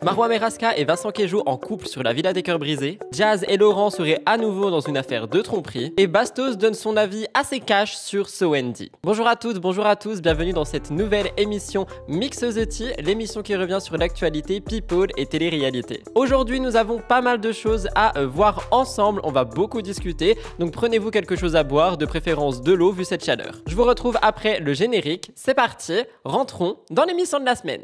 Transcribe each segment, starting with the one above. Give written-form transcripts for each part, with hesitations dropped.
Marois Merasca et Vincent Queijo en couple sur la Villa des Cœurs Brisés. Jazz et Laurent seraient à nouveau dans une affaire de tromperie. Et Bastos donne son avis assez cash sur So Wendy. Bonjour à toutes, bonjour à tous, bienvenue dans cette nouvelle émission Mix the Tea, l'émission qui revient sur l'actualité, people et télé-réalité. Aujourd'hui, nous avons pas mal de choses à voir ensemble, on va beaucoup discuter, donc prenez-vous quelque chose à boire, de préférence de l'eau vu cette chaleur. Je vous retrouve après le générique, c'est parti, rentrons dans l'émission de la semaine.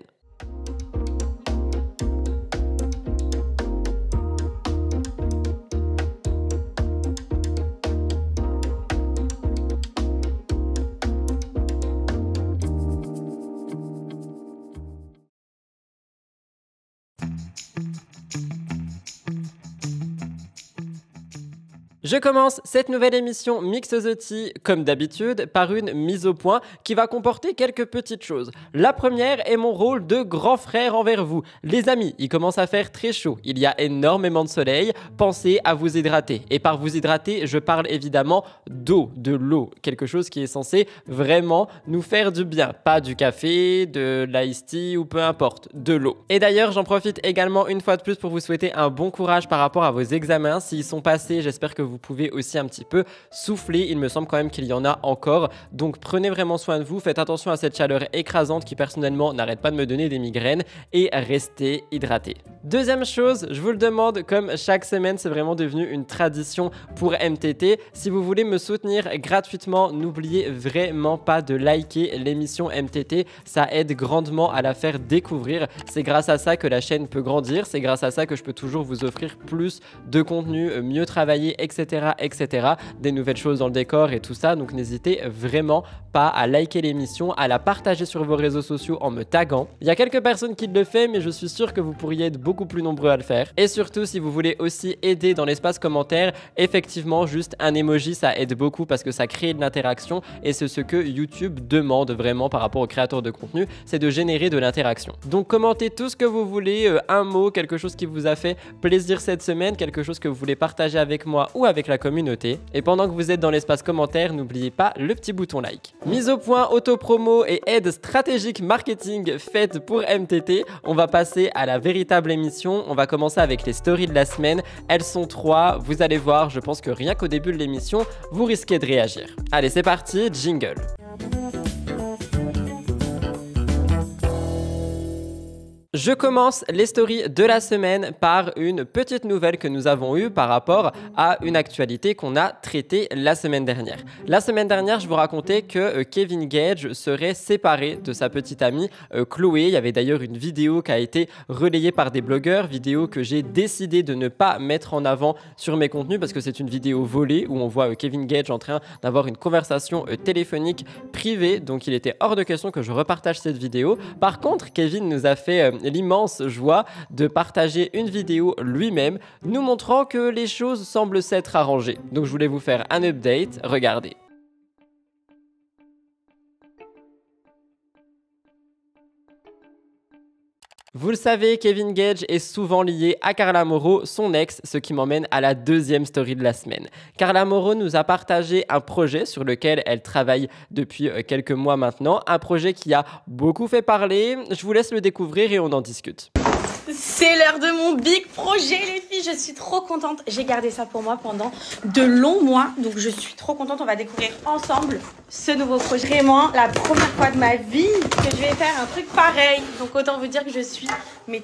Je commence cette nouvelle émission Mix the Tea, comme d'habitude, par une mise au point qui va comporter quelques petites choses. La première est mon rôle de grand frère envers vous. Les amis, il commence à faire très chaud, il y a énormément de soleil, pensez à vous hydrater. Et par vous hydrater, je parle évidemment d'eau, de l'eau, quelque chose qui est censé vraiment nous faire du bien. Pas du café, de l'ice tea ou peu importe, de l'eau. Et d'ailleurs, j'en profite également une fois de plus pour vous souhaiter un bon courage par rapport à vos examens. S'ils sont passés, j'espère que vous pouvez aussi un petit peu souffler, il me semble quand même qu'il y en a encore, donc prenez vraiment soin de vous, faites attention à cette chaleur écrasante qui personnellement n'arrête pas de me donner des migraines et restez hydratés. Deuxième chose, je vous le demande, comme chaque semaine, c'est vraiment devenu une tradition pour MTT, si vous voulez me soutenir gratuitement, n'oubliez vraiment pas de liker l'émission MTT, ça aide grandement à la faire découvrir, c'est grâce à ça que la chaîne peut grandir, c'est grâce à ça que je peux toujours vous offrir plus de contenu, mieux travailler, etc. Des nouvelles choses dans le décor et tout ça, donc n'hésitez vraiment pas à liker l'émission, à la partager sur vos réseaux sociaux en me taguant. Il y a quelques personnes qui le font, mais je suis sûr que vous pourriez être beaucoup plus nombreux à le faire. Et surtout, si vous voulez aussi aider dans l'espace commentaire, effectivement, juste un emoji, ça aide beaucoup parce que ça crée de l'interaction et c'est ce que YouTube demande vraiment par rapport aux créateurs de contenu, c'est de générer de l'interaction. Donc commentez tout ce que vous voulez, un mot, quelque chose qui vous a fait plaisir cette semaine, quelque chose que vous voulez partager avec moi ou avec la communauté. Et pendant que vous êtes dans l'espace commentaire, n'oubliez pas le petit bouton like. Mise au point auto-promo et aide stratégique marketing faite pour MTT. On va passer à la véritable émission. On va commencer avec les stories de la semaine. Elles sont 3. Vous allez voir, je pense que rien qu'au début de l'émission, vous risquez de réagir. Allez, c'est parti, jingle. Je commence les stories de la semaine par une petite nouvelle que nous avons eue par rapport à une actualité qu'on a traitée la semaine dernière. La semaine dernière, je vous racontais que Kevin Gage serait séparé de sa petite amie Chloé. Il y avait d'ailleurs une vidéo qui a été relayée par des blogueurs, vidéo que j'ai décidé de ne pas mettre en avant sur mes contenus parce que c'est une vidéo volée où on voit Kevin Gage en train d'avoir une conversation téléphonique privée. Donc il était hors de question que je repartage cette vidéo. Par contre, Kevin nous a fait l'immense joie de partager une vidéo lui-même nous montrant que les choses semblent s'être arrangées. Donc je voulais vous faire un update, regardez. Vous le savez, Kevin Gage est souvent lié à Carla Mauro, son ex, ce qui m'emmène à la deuxième story de la semaine. Carla Mauro nous a partagé un projet sur lequel elle travaille depuis quelques mois maintenant, un projet qui a beaucoup fait parler. Je vous laisse le découvrir et on en discute. C'est l'heure de mon big projet, les filles. Je suis trop contente. J'ai gardé ça pour moi pendant de longs mois. Donc, je suis trop contente. On va découvrir ensemble ce nouveau projet. Vraiment, la première fois de ma vie que je vais faire un truc pareil. Donc, autant vous dire que je suis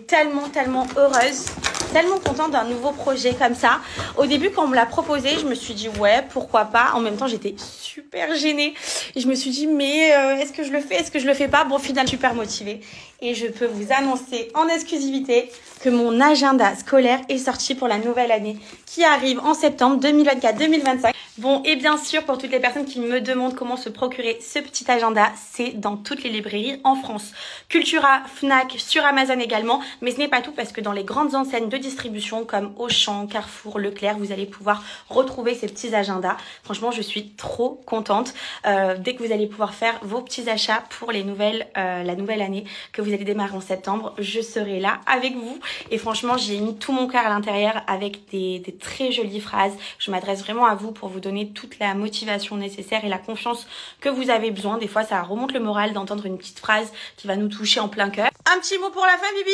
tellement heureuse. Tellement contente d'un nouveau projet comme ça. Au début, quand on me l'a proposé, je me suis dit ouais, pourquoi pas. En même temps, j'étais super gênée. Et je me suis dit mais est-ce que je le fais, est-ce que je le fais pas. Bon, finalement, super motivée. Et je peux vous annoncer en exclusivité que mon agenda scolaire est sorti pour la nouvelle année qui arrive en septembre 2024-2025. Bon, et bien sûr, pour toutes les personnes qui me demandent comment se procurer ce petit agenda, c'est dans toutes les librairies en France. Cultura, Fnac, sur Amazon également. Mais ce n'est pas tout parce que dans les grandes enseignes de distribution comme Auchan, Carrefour, Leclerc, vous allez pouvoir retrouver ces petits agendas. Franchement, je suis trop contente. Dès que vous allez pouvoir faire vos petits achats pour la nouvelle année que vous allez démarrer en septembre, je serai là avec vous. Et franchement, j'ai mis tout mon cœur à l'intérieur avec des très jolies phrases. Je m'adresse vraiment à vous pour vous donner toute la motivation nécessaire et la confiance que vous avez besoin. Des fois, ça remonte le moral d'entendre une petite phrase qui va nous toucher en plein cœur. Un petit mot pour la fin, Bibi ?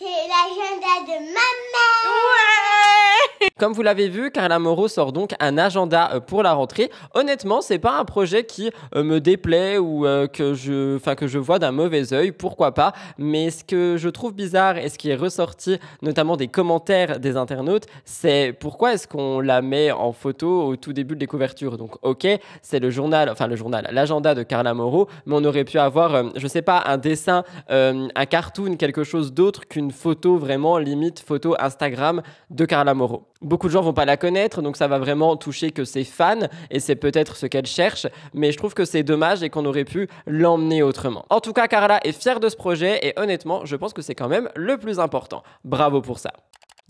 C'est l'agenda de ma mère. Ouais. Comme vous l'avez vu, Carla Moreau sort donc un agenda pour la rentrée. Honnêtement, c'est pas un projet qui me déplaît ou que je vois d'un mauvais œil, pourquoi pas. Mais ce que je trouve bizarre et ce qui est ressorti notamment des commentaires des internautes, c'est pourquoi est-ce qu'on la met en photo au tout début de les couvertures. Donc ok, c'est l'agenda de Carla Moreau, mais on aurait pu avoir, je sais pas, un dessin, un cartoon, quelque chose d'autre qu'une photo vraiment limite photo Instagram de Carla Moreau. Beaucoup de gens vont pas la connaître, donc ça va vraiment toucher que ses fans, et c'est peut-être ce qu'elle cherche, mais je trouve que c'est dommage et qu'on aurait pu l'emmener autrement. En tout cas, Carla est fière de ce projet, et honnêtement, je pense que c'est quand même le plus important. Bravo pour ça.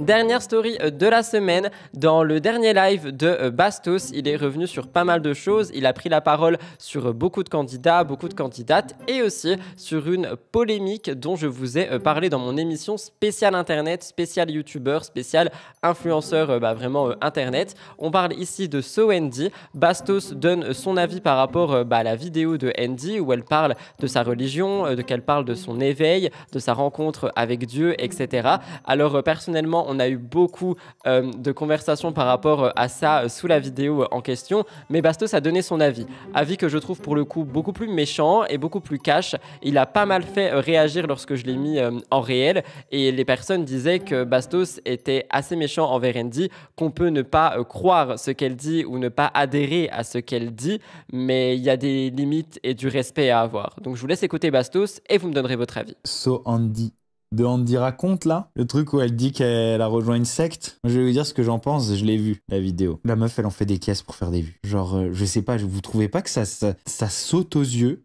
Dernière story de la semaine, dans le dernier live de Bastos, il est revenu sur pas mal de choses, il a pris la parole sur beaucoup de candidats, beaucoup de candidates et aussi sur une polémique dont je vous ai parlé dans mon émission spéciale internet, spéciale youtubeur, spéciale influenceur vraiment internet. On parle ici de So Andy. Bastos donne son avis par rapport à la vidéo de Andy où elle parle de sa religion, qu'elle parle de son éveil, de sa rencontre avec Dieu, etc. Alors personnellement, on a eu beaucoup de conversations par rapport à ça sous la vidéo en question, mais Bastos a donné son avis. Avis que je trouve pour le coup beaucoup plus méchant et beaucoup plus cash. Il a pas mal fait réagir lorsque je l'ai mis en réel, et les personnes disaient que Bastos était assez méchant envers Andy, qu'on peut ne pas croire ce qu'elle dit ou ne pas adhérer à ce qu'elle dit, mais il y a des limites et du respect à avoir. Donc je vous laisse écouter Bastos et vous me donnerez votre avis. So Andy. De Andy raconte là, le truc où elle dit qu'elle a rejoint une secte. Je vais vous dire ce que j'en pense, je l'ai vu, la vidéo. La meuf, elle en fait des caisses pour faire des vues. Genre, je sais pas, vous trouvez pas que ça saute aux yeux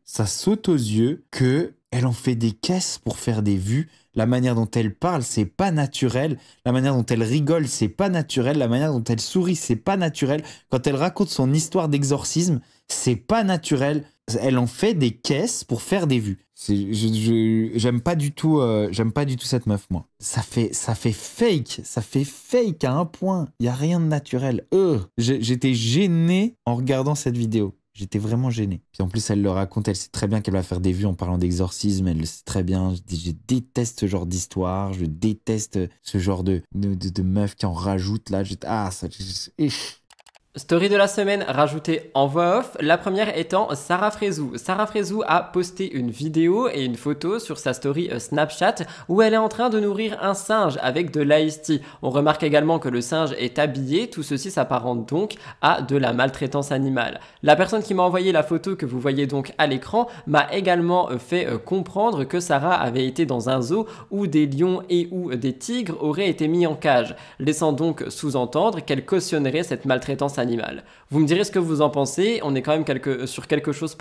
que elle en fait des caisses pour faire des vues. La manière dont elle parle, c'est pas naturel. La manière dont elle rigole, c'est pas naturel. La manière dont elle sourit, c'est pas naturel. Quand elle raconte son histoire d'exorcisme, c'est pas naturel. Elle en fait des caisses pour faire des vues. J'aime pas du tout cette meuf, moi. Ça fait fake à un point. Il y a rien de naturel. J'étais gêné en regardant cette vidéo. J'étais vraiment gêné. Puis en plus, elle le raconte, elle sait très bien qu'elle va faire des vues en parlant d'exorcisme, elle le sait très bien. Je déteste ce genre d'histoire, je déteste ce genre de meuf qui en rajoute là. Story de la semaine rajoutée en voix off, la première étant Sarah Frézou. Sarah Frézou a posté une vidéo et une photo sur sa story Snapchat où elle est en train de nourrir un singe avec de l'Ice Tea. On remarque également que le singe est habillé, tout ceci s'apparente donc à de la maltraitance animale. La personne qui m'a envoyé la photo que vous voyez donc à l'écran m'a également fait comprendre que Sarah avait été dans un zoo où des lions et ou des tigres auraient été mis en cage, laissant donc sous-entendre qu'elle cautionnerait cette maltraitance animale. Vous me direz ce que vous en pensez, on est quand même sur quelque chose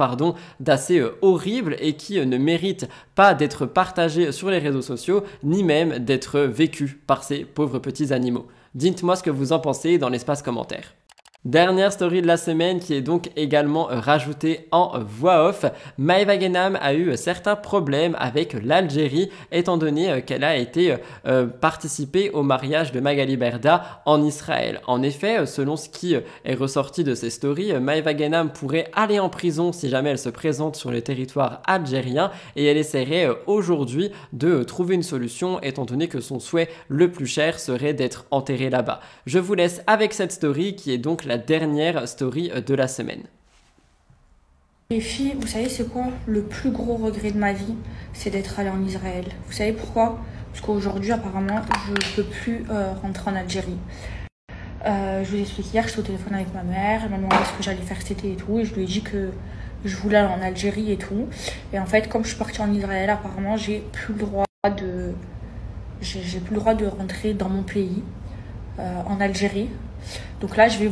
d'assez horrible et qui ne mérite pas d'être partagé sur les réseaux sociaux, ni même d'être vécu par ces pauvres petits animaux. Dites-moi ce que vous en pensez dans l'espace commentaire. Dernière story de la semaine qui est donc également rajoutée en voix off. Maeva Genam a eu certains problèmes avec l'Algérie étant donné qu'elle a été participée au mariage de Magali Berda en Israël. En effet, selon ce qui est ressorti de ces stories, Maeva Genam pourrait aller en prison si jamais elle se présente sur le territoire algérien, et elle essaierait aujourd'hui de trouver une solution étant donné que son souhait le plus cher serait d'être enterrée là-bas. Je vous laisse avec cette story qui est donc la dernière story de la semaine. Les filles, vous savez c'est quoi le plus gros regret de ma vie? C'est d'être allée en Israël. Vous savez pourquoi? Parce qu'aujourd'hui apparemment je ne peux plus rentrer en Algérie. Je vous explique, hier j'étais au téléphone avec ma mère, elle m'a demandé ce que j'allais faire cet été et tout, et je lui ai dit que je voulais aller en Algérie et tout. Et en fait, comme je suis partie en Israël, apparemment j'ai plus le droit de rentrer dans mon pays, en Algérie. Donc là, je vais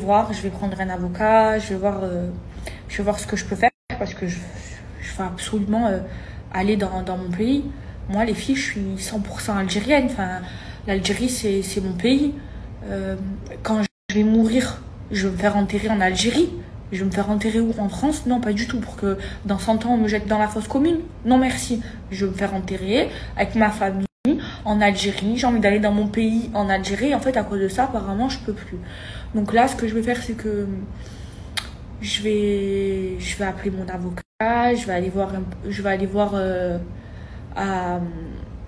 prendre un avocat, je vais voir ce que je peux faire, parce que je veux absolument aller dans mon pays. Moi, les filles, je suis 100% algérienne. Enfin, l'Algérie, c'est mon pays. Quand je vais mourir, je vais me faire enterrer en Algérie. Je vais me faire enterrer où? En France? Non, pas du tout, pour que dans 100 ans, on me jette dans la fosse commune. Non, merci. Je vais me faire enterrer avec ma famille en Algérie. J'ai envie d'aller dans mon pays en Algérie. En fait, à cause de ça, apparemment, je peux plus. Donc là, ce que je vais faire, c'est que je vais appeler mon avocat. Je vais aller voir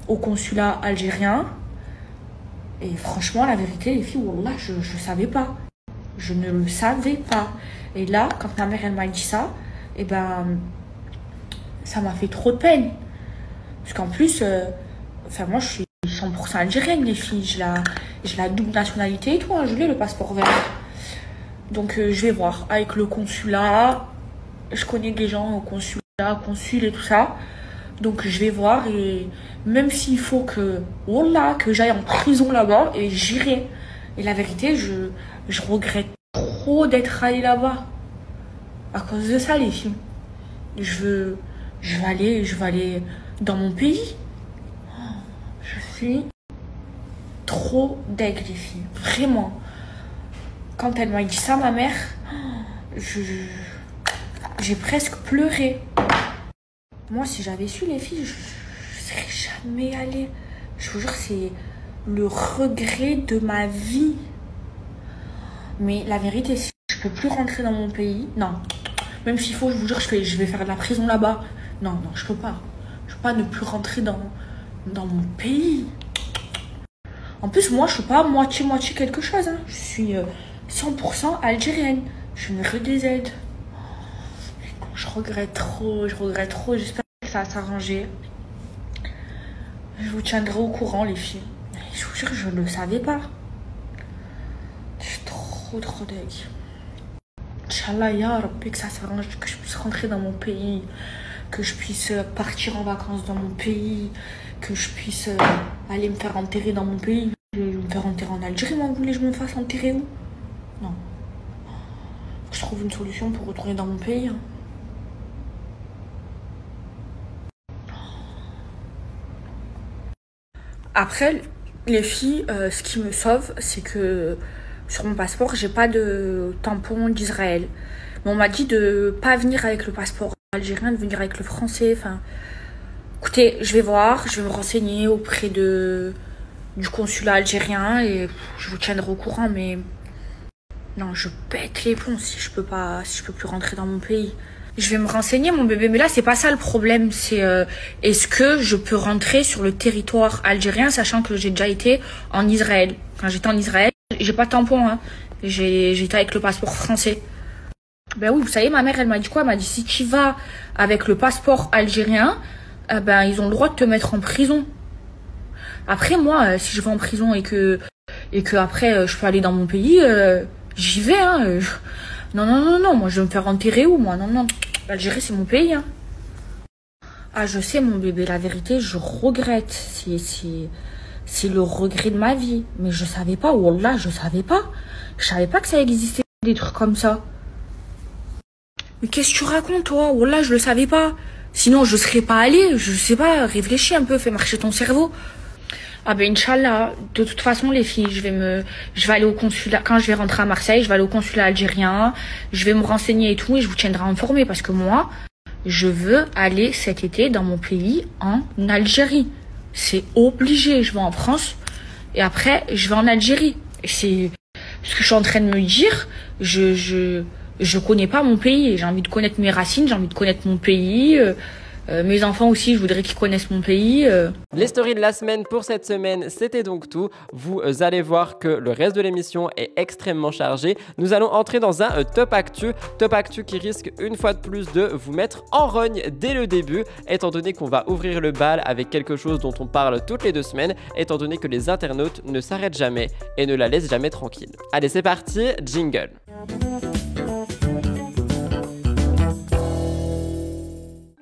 au consulat algérien. Et franchement, la vérité, les filles, wallah, je savais pas. Je ne le savais pas. Et là, quand ma mère, elle m'a dit ça, et ben, ça m'a fait trop de peine. Parce qu'en plus, moi, je suis 100% algérienne, les filles. J'ai la double nationalité et tout, hein, je l'ai, le passeport vert. Donc, je vais voir avec le consulat. Je connais des gens au consulat, consul et tout ça. Donc, je vais voir et même s'il faut que j'aille en prison là-bas, et j'irai. Et la vérité, je regrette trop d'être allée là-bas. À cause de ça, les filles. Je vais aller dans mon pays. Je suis trop deg, les filles. Vraiment. Quand elle m'a dit ça, ma mère, j'ai presque pleuré. Moi, si j'avais su, les filles, je serais jamais allée. Je vous jure, c'est le regret de ma vie. Mais la vérité, si je peux plus rentrer dans mon pays, non. Même s'il faut, je vous jure, je vais faire de la prison là-bas. Non, je peux pas. Je peux pas ne plus rentrer dans mon pays. En plus, moi, je suis pas moitié quelque chose. Hein. Je suis 100% algérienne. Je suis une RDZ. Je regrette trop. J'espère que ça va s'arranger. Je vous tiendrai au courant, les filles. Je vous jure, je ne le savais pas. Je suis trop deg. Inch'Allah, ya Rabbi, que ça s'arrange, que je puisse rentrer dans mon pays, que je puisse partir en vacances dans mon pays, que je puisse aller me faire enterrer dans mon pays. Je vais me faire enterrer en Algérie, moi, vous voulez que je me fasse enterrer où? Non. Faut que je trouve une solution pour retourner dans mon pays. Hein. Après, les filles, ce qui me sauve, c'est que sur mon passeport, j'ai pas de tampon d'Israël. Mais on m'a dit de pas venir avec le passeport algérien, de venir avec le français. Enfin, écoutez, je vais voir, je vais me renseigner auprès du consulat algérien et je vous tiendrai au courant. Mais non, je pète les plombs si je peux plus rentrer dans mon pays. Je vais me renseigner, mon bébé, mais là, c'est pas ça le problème. C'est est-ce que je peux rentrer sur le territoire algérien, sachant que j'ai déjà été en Israël. Quand j'étais en Israël, j'ai pas de tampon, hein. J'étais avec le passeport français. Ben oui, vous savez, ma mère, elle m'a dit quoi? Elle m'a dit, si tu vas avec le passeport algérien, ben ils ont le droit de te mettre en prison. Après, moi, si je vais en prison et que après, je peux aller dans mon pays, j'y vais, hein. Non, moi, je vais me faire enterrer où, moi? Non. L'Algérie, c'est mon pays, hein. Ah, je sais, mon bébé, la vérité, je regrette. C'est le regret de ma vie. Mais je savais pas, wallah, je savais pas. Je savais pas que ça existait des trucs comme ça. Mais qu'est-ce que tu racontes, toi? Wallah, je le savais pas. Sinon, je serais pas allée. Je sais pas, réfléchis un peu, fais marcher ton cerveau. Ah ben, Inch'Allah, de toute façon, les filles, je vais aller au consulat. Quand je vais rentrer à Marseille, je vais aller au consulat algérien. Je vais me renseigner et tout, et je vous tiendrai informé parce que moi, je veux aller cet été dans mon pays, en Algérie. C'est obligé. Je vais en France et après, je vais en Algérie. C'est ce que je suis en train de me dire. Je connais pas mon pays. J'ai envie de connaître mes racines, j'ai envie de connaître mon pays. Mes enfants aussi, je voudrais qu'ils connaissent mon pays. Les stories de la semaine pour cette semaine, c'était donc tout. Vous allez voir que le reste de l'émission est extrêmement chargé. Nous allons entrer dans un top actu qui risque une fois de plus de vous mettre en rogne dès le début, étant donné qu'on va ouvrir le bal avec quelque chose dont on parle toutes les 2 semaines, étant donné que les internautes ne s'arrêtent jamais et ne la laissent jamais tranquille. Allez, c'est parti, jingle.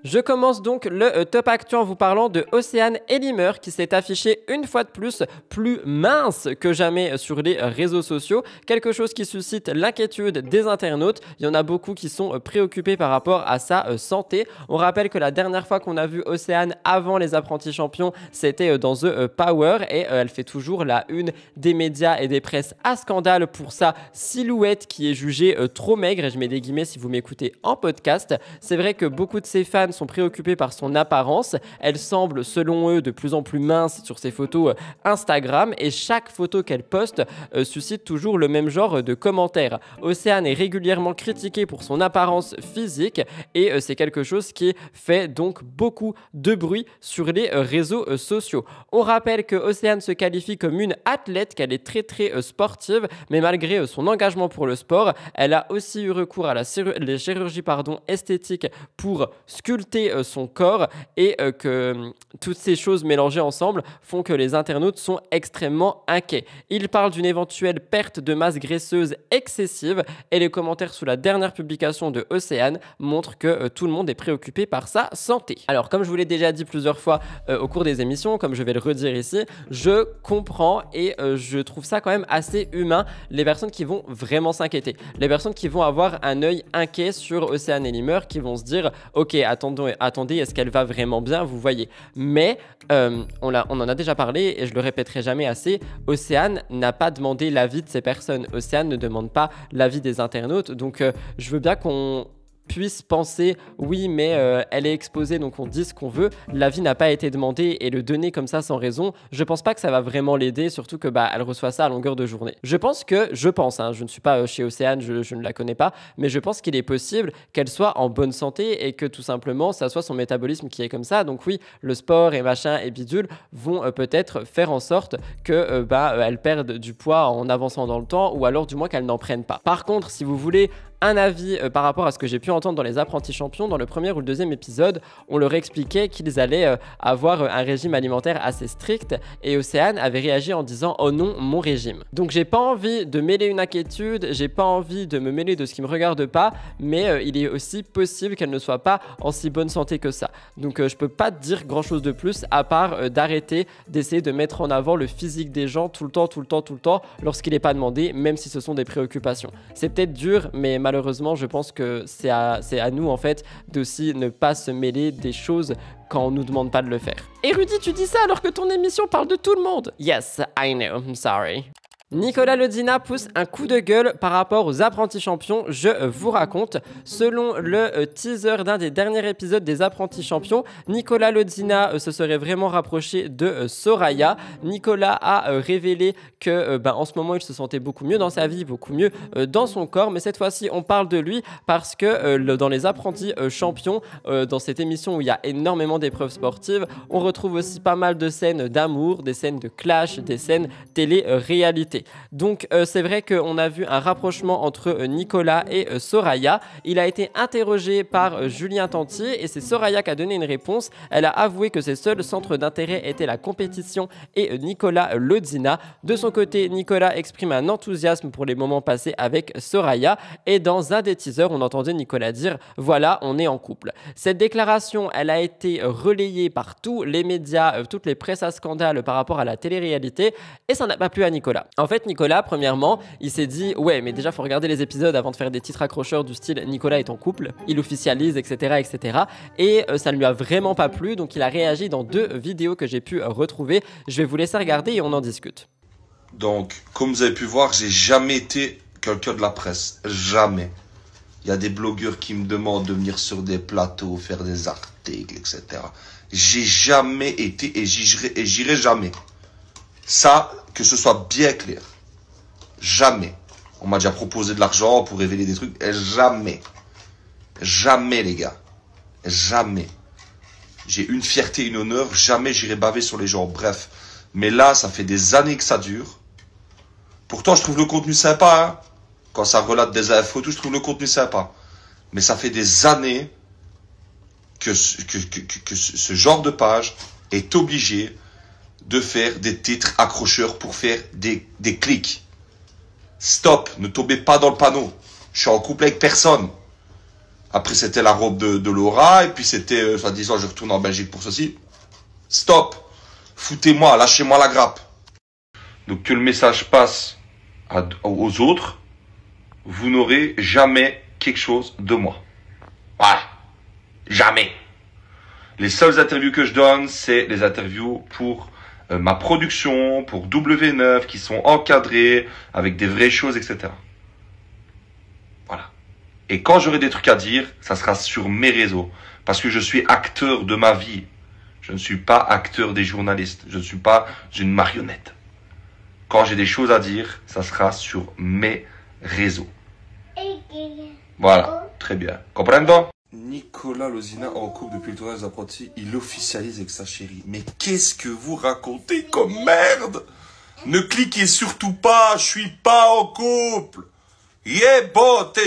Je commence donc le top actu en vous parlant de Océane Elimer qui s'est affichée une fois de plus mince que jamais sur les réseaux sociaux. Quelque chose qui suscite l'inquiétude des internautes. Il y en a beaucoup qui sont préoccupés par rapport à sa santé. On rappelle que la dernière fois qu'on a vu Océane avant les apprentis champions, c'était dans The Power et elle fait toujours la une des médias et des presses à scandale pour sa silhouette qui est jugée trop maigre. Et je mets des guillemets si vous m'écoutez en podcast. C'est vrai que beaucoup de ses fans sont préoccupés par son apparence. Elle semble, selon eux, de plus en plus mince sur ses photos Instagram et chaque photo qu'elle poste suscite toujours le même genre de commentaires. Océane est régulièrement critiquée pour son apparence physique et c'est quelque chose qui fait donc beaucoup de bruit sur les réseaux sociaux. On rappelle que Océane se qualifie comme une athlète, qu'elle est très sportive, mais malgré son engagement pour le sport, elle a aussi eu recours à les chirurgies esthétiques pour sculpter son corps et que toutes ces choses mélangées ensemble font que les internautes sont extrêmement inquiets. Ils parlent d'une éventuelle perte de masse graisseuse excessive et les commentaires sous la dernière publication de Océane montrent que tout le monde est préoccupé par sa santé. Alors comme je vous l'ai déjà dit plusieurs fois au cours des émissions, comme je vais le redire ici, je comprends et je trouve ça quand même assez humain les personnes qui vont vraiment s'inquiéter, les personnes qui vont avoir un œil inquiet sur Océane Elimer, qui vont se dire ok attendez est-ce qu'elle va vraiment bien, vous voyez. Mais on en a déjà parlé et je le répéterai jamais assez, Océane n'a pas demandé l'avis de ces personnes, Océane ne demande pas l'avis des internautes, donc je veux bien qu'on puisse penser oui mais elle est exposée donc on dit ce qu'on veut, l'avis n'a pas été demandé et le donner comme ça sans raison, je pense pas que ça va vraiment l'aider, surtout que elle reçoit ça à longueur de journée. Je pense, je ne suis pas chez Océane, je ne la connais pas, mais je pense qu'il est possible qu'elle soit en bonne santé et que tout simplement ça soit son métabolisme qui est comme ça, donc oui le sport et machin et bidule vont peut-être faire en sorte que elle perde du poids en avançant dans le temps ou alors du moins qu'elle n'en prenne pas. Par contre si vous voulez un avis par rapport à ce que j'ai pu entendre dans les apprentis champions, dans le premier ou le deuxième épisode, on leur expliquait qu'ils allaient avoir un régime alimentaire assez strict et Océane avait réagi en disant oh non mon régime. Donc j'ai pas envie de mêler une inquiétude, j'ai pas envie de me mêler de ce qui me regarde pas, mais il est aussi possible qu'elle ne soit pas en si bonne santé que ça. Donc je peux pas te dire grand chose de plus à part d'arrêter d'essayer de mettre en avant le physique des gens tout le temps lorsqu'il n'est pas demandé, même si ce sont des préoccupations. C'est peut-être dur mais malheureusement, je pense que c'est à nous en fait d'aussi ne pas se mêler des choses quand on nous demande pas de le faire. Et Rudy, tu dis ça alors que ton émission parle de tout le monde. Yes, I know, I'm sorry. Nicolas Lodina pousse un coup de gueule par rapport aux apprentis champions, je vous raconte. Selon le teaser d'un des derniers épisodes des apprentis champions, Nicolas Lodina se serait vraiment rapproché de Soraya. Nicolas a révélé que en ce moment il se sentait beaucoup mieux dans sa vie, beaucoup mieux dans son corps, mais cette fois-ci on parle de lui parce que dans les apprentis champions, dans cette émission où il y a énormément d'épreuves sportives, on retrouve aussi pas mal de scènes d'amour, des scènes de clash, des scènes télé-réalité. Donc c'est vrai qu'on a vu un rapprochement entre Nicolas et Soraya. Il a été interrogé par Julien Tantier et c'est Soraya qui a donné une réponse. Elle a avoué que ses seuls centres d'intérêt étaient la compétition et Nicolas Lodina. De son côté, Nicolas exprime un enthousiasme pour les moments passés avec Soraya et dans un des teasers, on entendait Nicolas dire « Voilà, on est en couple ». Cette déclaration, elle a été relayée par tous les médias, toutes les presses à scandale par rapport à la télé-réalité et ça n'a pas plu à Nicolas. En fait, Nicolas, premièrement, il s'est dit « Ouais, mais déjà, il faut regarder les épisodes avant de faire des titres accrocheurs du style « Nicolas est en couple », il officialise, etc. etc. » Et ça ne lui a vraiment pas plu, donc il a réagi dans 2 vidéos que j'ai pu retrouver. Je vais vous laisser regarder et on en discute. Donc, comme vous avez pu voir, j'ai jamais été quelqu'un de la presse. Jamais. Il y a des blogueurs qui me demandent de venir sur des plateaux, faire des articles, etc. J'ai jamais été et j'irai jamais. Ça, que ce soit bien clair. Jamais. On m'a déjà proposé de l'argent pour révéler des trucs. Et jamais. Jamais, les gars. Jamais. J'ai une fierté, une honneur. Jamais j'irai baver sur les gens. Bref. Mais là, ça fait des années que ça dure. Pourtant, je trouve le contenu sympa. Hein. Quand ça relate des infos, tout, je trouve le contenu sympa. Mais ça fait des années que ce genre de page est obligé de faire des titres accrocheurs pour faire des clics. Stop, ne tombez pas dans le panneau. Je suis en couple avec personne. Après, c'était la robe de Laura, et puis c'était, soi-disant, je retourne en Belgique pour ceci. Stop. Foutez-moi, lâchez-moi la grappe. Donc, que le message passe aux autres, vous n'aurez jamais quelque chose de moi. Voilà. Jamais. Les seules interviews que je donne, c'est les interviews pour ma production, pour W9, qui sont encadrées, avec des vraies choses, etc. Voilà. Et quand j'aurai des trucs à dire, ça sera sur mes réseaux. Parce que je suis acteur de ma vie. Je ne suis pas acteur des journalistes. Je ne suis pas une marionnette. Quand j'ai des choses à dire, ça sera sur mes réseaux. Voilà, très bien. Comprendo? Nicolas Lozina en couple depuis le tournage d'Apprenti, il officialise avec sa chérie. Mais qu'est-ce que vous racontez comme merde? Ne cliquez surtout pas, je suis pas en couple.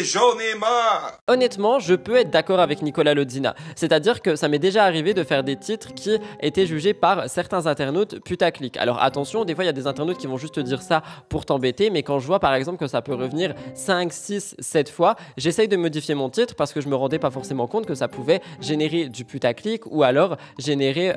J'en ai marre. Honnêtement, je peux être d'accord avec Nicolas Lozina. C'est-à-dire que ça m'est déjà arrivé de faire des titres qui étaient jugés par certains internautes putaclic. Alors attention, des fois il y a des internautes qui vont juste te dire ça pour t'embêter, mais quand je vois par exemple que ça peut revenir 5, 6, 7 fois, j'essaye de modifier mon titre parce que je me rendais pas forcément compte que ça pouvait générer du putaclic ou alors générer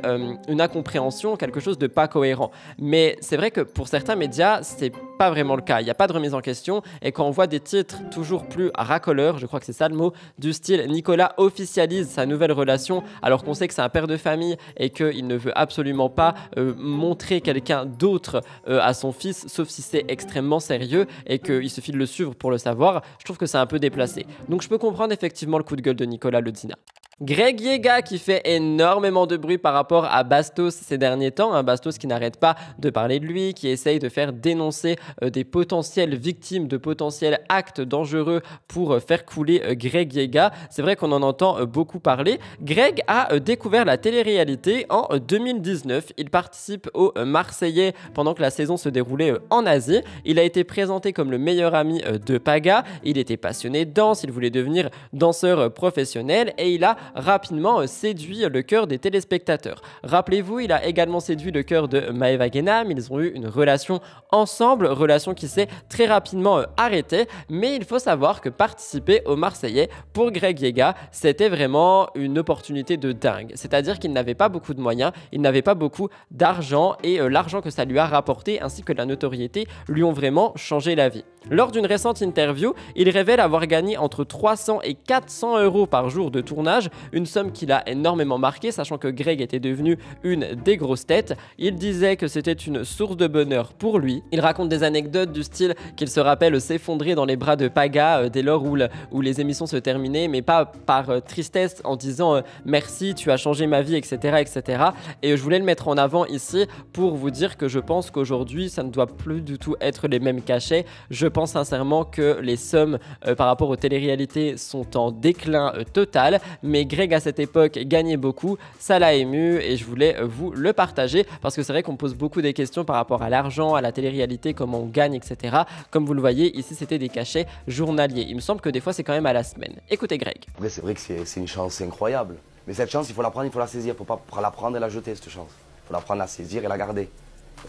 une incompréhension, quelque chose de pas cohérent. Mais c'est vrai que pour certains médias, c'est pas vraiment le cas. Il n'y a pas de remise en question et quand on voit des titres toujours plus racoleurs, je crois que c'est ça le mot, du style Nicolas officialise sa nouvelle relation alors qu'on sait que c'est un père de famille et qu'il ne veut absolument pas montrer quelqu'un d'autre à son fils, sauf si c'est extrêmement sérieux et qu'il suffit de le suivre pour le savoir, je trouve que c'est un peu déplacé. Donc je peux comprendre effectivement le coup de gueule de Nicolas Lozina. Greg Yega qui fait énormément de bruit par rapport à Bastos ces derniers temps, un Bastos qui n'arrête pas de parler de lui, qui essaye de faire dénoncer des potentielles victimes de potentiels actes dangereux pour faire couler Greg Yega. C'est vrai qu'on en entend beaucoup parler. Greg a découvert la télé-réalité en 2019. Il participe au Marseillais pendant que la saison se déroulait en Asie. Il a été présenté comme le meilleur ami de Paga. Il était passionné de danse, il voulait devenir danseur professionnel et il a rapidement séduit le cœur des téléspectateurs. Rappelez-vous, il a également séduit le cœur de Maëva Guénam. Ils ont eu une relation ensemble, relation qui s'est très rapidement arrêtée. Mais il faut savoir que participer au Marseillais pour Greg Yega, c'était vraiment une opportunité de dingue. C'est-à-dire qu'il n'avait pas beaucoup de moyens, il n'avait pas beaucoup d'argent et l'argent que ça lui a rapporté ainsi que la notoriété lui ont vraiment changé la vie. Lors d'une récente interview, il révèle avoir gagné entre 300 et 400 € par jour de tournage, une somme qui l'a énormément marqué, sachant que Greg était devenu une des grosses têtes. Il disait que c'était une source de bonheur pour lui. Il raconte des anecdotes du style qu'il se rappelle s'effondrer dans les bras de Paga dès lors où les émissions se terminaient, mais pas par tristesse en disant merci, tu as changé ma vie, etc., etc. Et je voulais le mettre en avant ici pour vous dire que je pense qu'aujourd'hui, ça ne doit plus du tout être les mêmes cachets. Je pense sincèrement que les sommes par rapport aux téléréalités sont en déclin total, mais Greg à cette époque gagnait beaucoup, ça l'a ému et je voulais vous le partager parce que c'est vrai qu'on pose beaucoup des questions par rapport à l'argent, à la télé-réalité, comment on gagne, etc. Comme vous le voyez, ici c'était des cachets journaliers. Il me semble que des fois c'est quand même à la semaine. Écoutez Greg. Après c'est vrai que c'est une chance incroyable, mais cette chance il faut la prendre, il faut la saisir, il ne faut pas la prendre et la jeter cette chance. Il faut la prendre, la saisir et la garder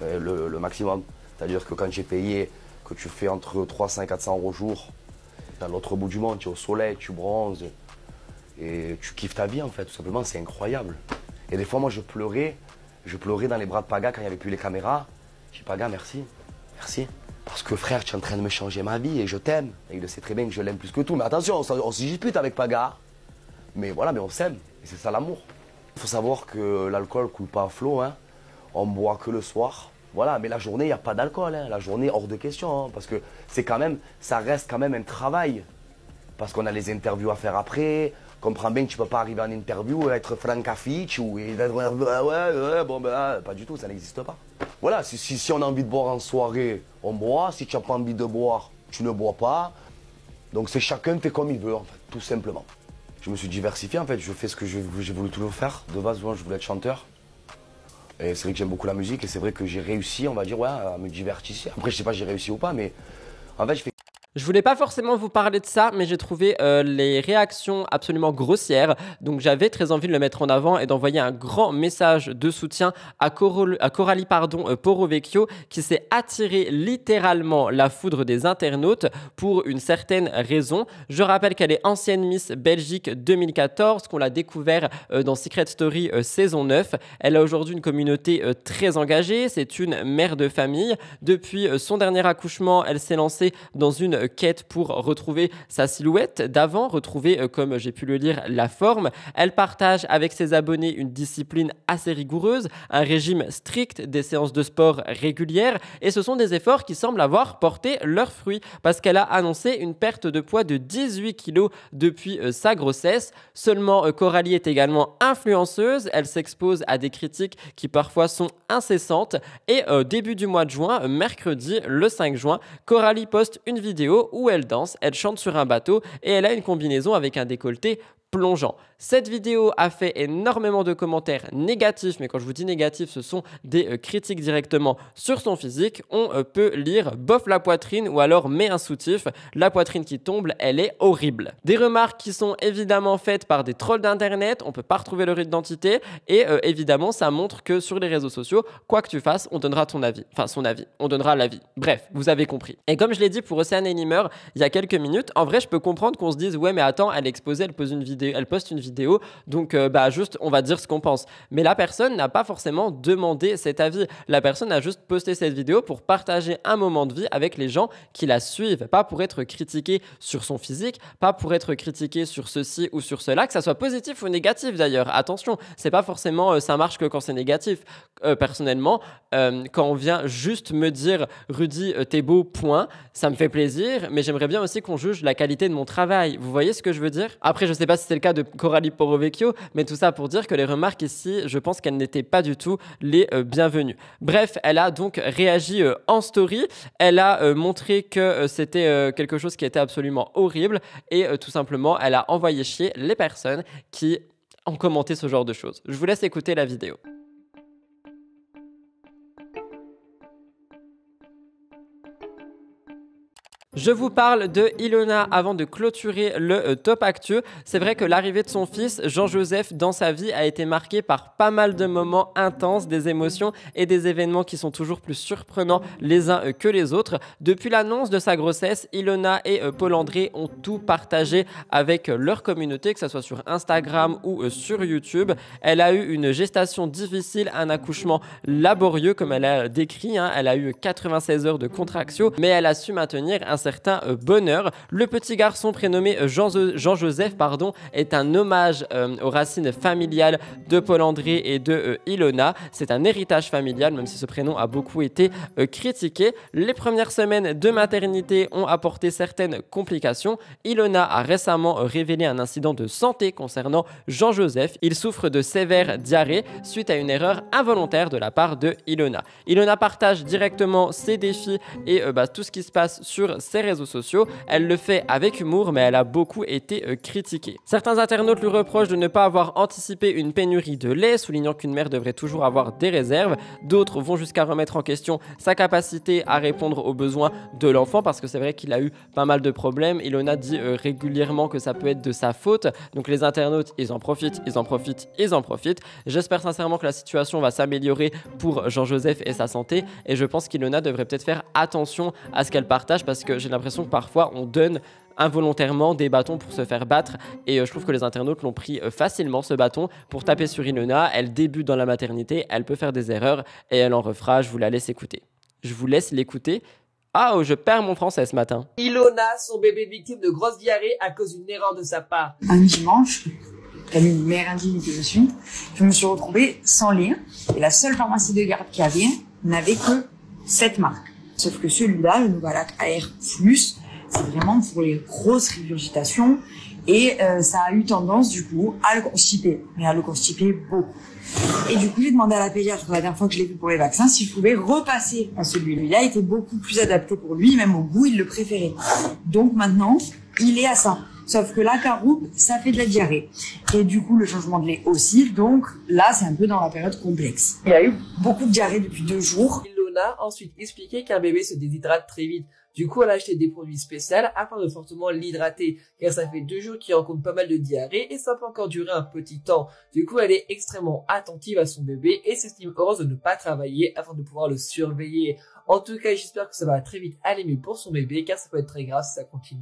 le maximum. C'est-à-dire que quand tu es payé, que tu fais entre 300 et 400 € au jour, tu à l'autre bout du monde, tu es au soleil, tu bronzes et tu kiffes ta vie en fait, tout simplement, c'est incroyable. Et des fois moi je pleurais dans les bras de Paga quand il n'y avait plus les caméras. Je dis Paga merci, merci. Parce que frère, tu es en train de me changer ma vie et je t'aime. Et il le sait très bien que je l'aime plus que tout. Mais attention, on se dispute avec Paga. Mais voilà, mais on s'aime. Et c'est ça l'amour. Il faut savoir que l'alcool ne coule pas à flot. Hein. On ne boit que le soir. Voilà, mais la journée, il n'y a pas d'alcool. Hein. La journée, hors de question. Hein, parce que ça reste quand même un travail. Parce qu'on a les interviews à faire après. Comprends bien que tu ne peux pas arriver en interview et être francafiche ou pas du tout, ça n'existe pas. Voilà, si on a envie de boire en soirée, on boit. Si tu n'as pas envie de boire, tu ne bois pas. Donc c'est chacun fait comme il veut, en fait, tout simplement. Je me suis diversifié, en fait, je fais ce que j'ai voulu toujours faire. De base, moi, je voulais être chanteur. Et c'est vrai que j'aime beaucoup la musique et c'est vrai que j'ai réussi, on va dire, ouais, à me divertir. Après, je sais pas si j'ai réussi ou pas, mais en fait, je fais... Je voulais pas forcément vous parler de ça, mais j'ai trouvé les réactions absolument grossières. Donc j'avais très envie de le mettre en avant et d'envoyer un grand message de soutien à Coralie Porovecchio qui s'est attiré littéralement la foudre des internautes pour une certaine raison. Je rappelle qu'elle est ancienne Miss Belgique 2014, qu'on l'a découvert dans Secret Story saison 9. Elle a aujourd'hui une communauté très engagée, c'est une mère de famille. Depuis son dernier accouchement, elle s'est lancée dans une une quête pour retrouver sa silhouette d'avant, retrouver, comme j'ai pu le lire, la forme. Elle partage avec ses abonnés une discipline assez rigoureuse, un régime strict, des séances de sport régulières, et ce sont des efforts qui semblent avoir porté leurs fruits parce qu'elle a annoncé une perte de poids de 18 kilos depuis sa grossesse. Seulement, Coralie est également influenceuse, elle s'expose à des critiques qui parfois sont incessantes et début du mois de juin, mercredi le 5 juin, Coralie poste une vidéo où elle danse, elle chante sur un bateau et elle a une combinaison avec un décolleté plongeant. Cette vidéo a fait énormément de commentaires négatifs, mais quand je vous dis négatifs, ce sont des critiques directement sur son physique. On peut lire « bof la poitrine » ou alors « mets un soutif, la poitrine qui tombe, elle est horrible ». Des remarques qui sont évidemment faites par des trolls d'internet, on peut pas retrouver leur identité et évidemment ça montre que sur les réseaux sociaux, quoi que tu fasses, on donnera ton avis. Enfin son avis, on donnera l'avis. Bref, vous avez compris. Et comme je l'ai dit pour Océane Enimer il y a quelques minutes, en vrai je peux comprendre qu'on se dise « ouais mais attends, elle est exposée, elle poste une vidéo, donc juste on va dire ce qu'on pense. Mais la personne n'a pas forcément demandé cet avis. La personne a juste posté cette vidéo pour partager un moment de vie avec les gens qui la suivent, pas pour être critiquée sur son physique, pas pour être critiquée sur ceci ou sur cela, que ça soit positif ou négatif d'ailleurs. Attention, c'est pas forcément ça marche que quand c'est négatif. Personnellement, quand on vient juste me dire Rudy, t'es beau, point, ça me fait plaisir, mais j'aimerais bien aussi qu'on juge la qualité de mon travail. Vous voyez ce que je veux dire? Après, je sais pas si c'est le cas de Coralie Porovecchio, mais tout ça pour dire que les remarques ici, je pense qu'elles n'étaient pas du tout les bienvenues. Bref, elle a donc réagi en story, elle a montré que c'était quelque chose qui était absolument horrible et tout simplement, elle a envoyé chier les personnes qui ont commenté ce genre de choses. Je vous laisse écouter la vidéo. Je vous parle de Ilona avant de clôturer le top actu. C'est vrai que l'arrivée de son fils, Jean-Joseph, dans sa vie a été marquée par pas mal de moments intenses, des émotions et des événements qui sont toujours plus surprenants les uns que les autres. Depuis l'annonce de sa grossesse, Ilona et Paul-André ont tout partagé avec leur communauté, que ce soit sur Instagram ou sur YouTube. Elle a eu une gestation difficile, un accouchement laborieux comme elle a décrit. Elle a eu 96 heures de contraction, mais elle a su maintenir un certain bonheur. Le petit garçon prénommé Jean-Joseph est un hommage aux racines familiales de Paul-André et de Ilona. C'est un héritage familial, même si ce prénom a beaucoup été critiqué. Les premières semaines de maternité ont apporté certaines complications. Ilona a récemment révélé un incident de santé concernant Jean-Joseph. Il souffre de sévères diarrhées suite à une erreur involontaire de la part de Ilona. Ilona partage directement ses défis et tout ce qui se passe sur ses réseaux sociaux. Elle le fait avec humour, mais elle a beaucoup été critiquée. Certains internautes lui reprochent de ne pas avoir anticipé une pénurie de lait, soulignant qu'une mère devrait toujours avoir des réserves. D'autres vont jusqu'à remettre en question sa capacité à répondre aux besoins de l'enfant, parce que c'est vrai qu'il a eu pas mal de problèmes. Ilona dit régulièrement que ça peut être de sa faute. Donc les internautes, ils en profitent. J'espère sincèrement que la situation va s'améliorer pour Jean-Joseph et sa santé. Et je pense qu'Ilona devrait peut-être faire attention à ce qu'elle partage, parce que j'ai l'impression que parfois on donne involontairement des bâtons pour se faire battre et je trouve que les internautes l'ont pris facilement, ce bâton, pour taper sur Ilona. Elle débute dans la maternité, elle peut faire des erreurs et elle en refera. Je vous la laisse écouter. Je vous laisse l'écouter. Ah, je perds mon français ce matin. Ilona, son bébé victime de grosses diarrhées à cause d'une erreur de sa part. Un dimanche, comme une mère indigne que je me suis retrouvée sans lait et la seule pharmacie de garde qu'il y avait n'avait que 7 marques. Sauf que celui-là, le Novalac AR+, c'est vraiment pour les grosses régurgitations et ça a eu tendance du coup à le constiper, mais à le constiper beaucoup. Et du coup, j'ai demandé à la pédiatre la dernière fois que je l'ai vu pour les vaccins si je pouvais repasser à celui-là. Il était beaucoup plus adapté pour lui, même au goût, il le préférait. Donc maintenant, il est à ça. Sauf que la caroube, ça fait de la diarrhée. Et du coup, le changement de lait aussi. Donc là, c'est un peu dans la période complexe. Il a eu beaucoup de diarrhée depuis 2 jours. Ilona a ensuite expliqué qu'un bébé se déshydrate très vite. Du coup, elle a acheté des produits spéciaux afin de fortement l'hydrater, car ça fait 2 jours qu'il rencontre pas mal de diarrhée et ça peut encore durer un petit temps. Du coup, elle est extrêmement attentive à son bébé et s'estime heureuse de ne pas travailler afin de pouvoir le surveiller. En tout cas, j'espère que ça va très vite aller mieux pour son bébé, car ça peut être très grave si ça continue.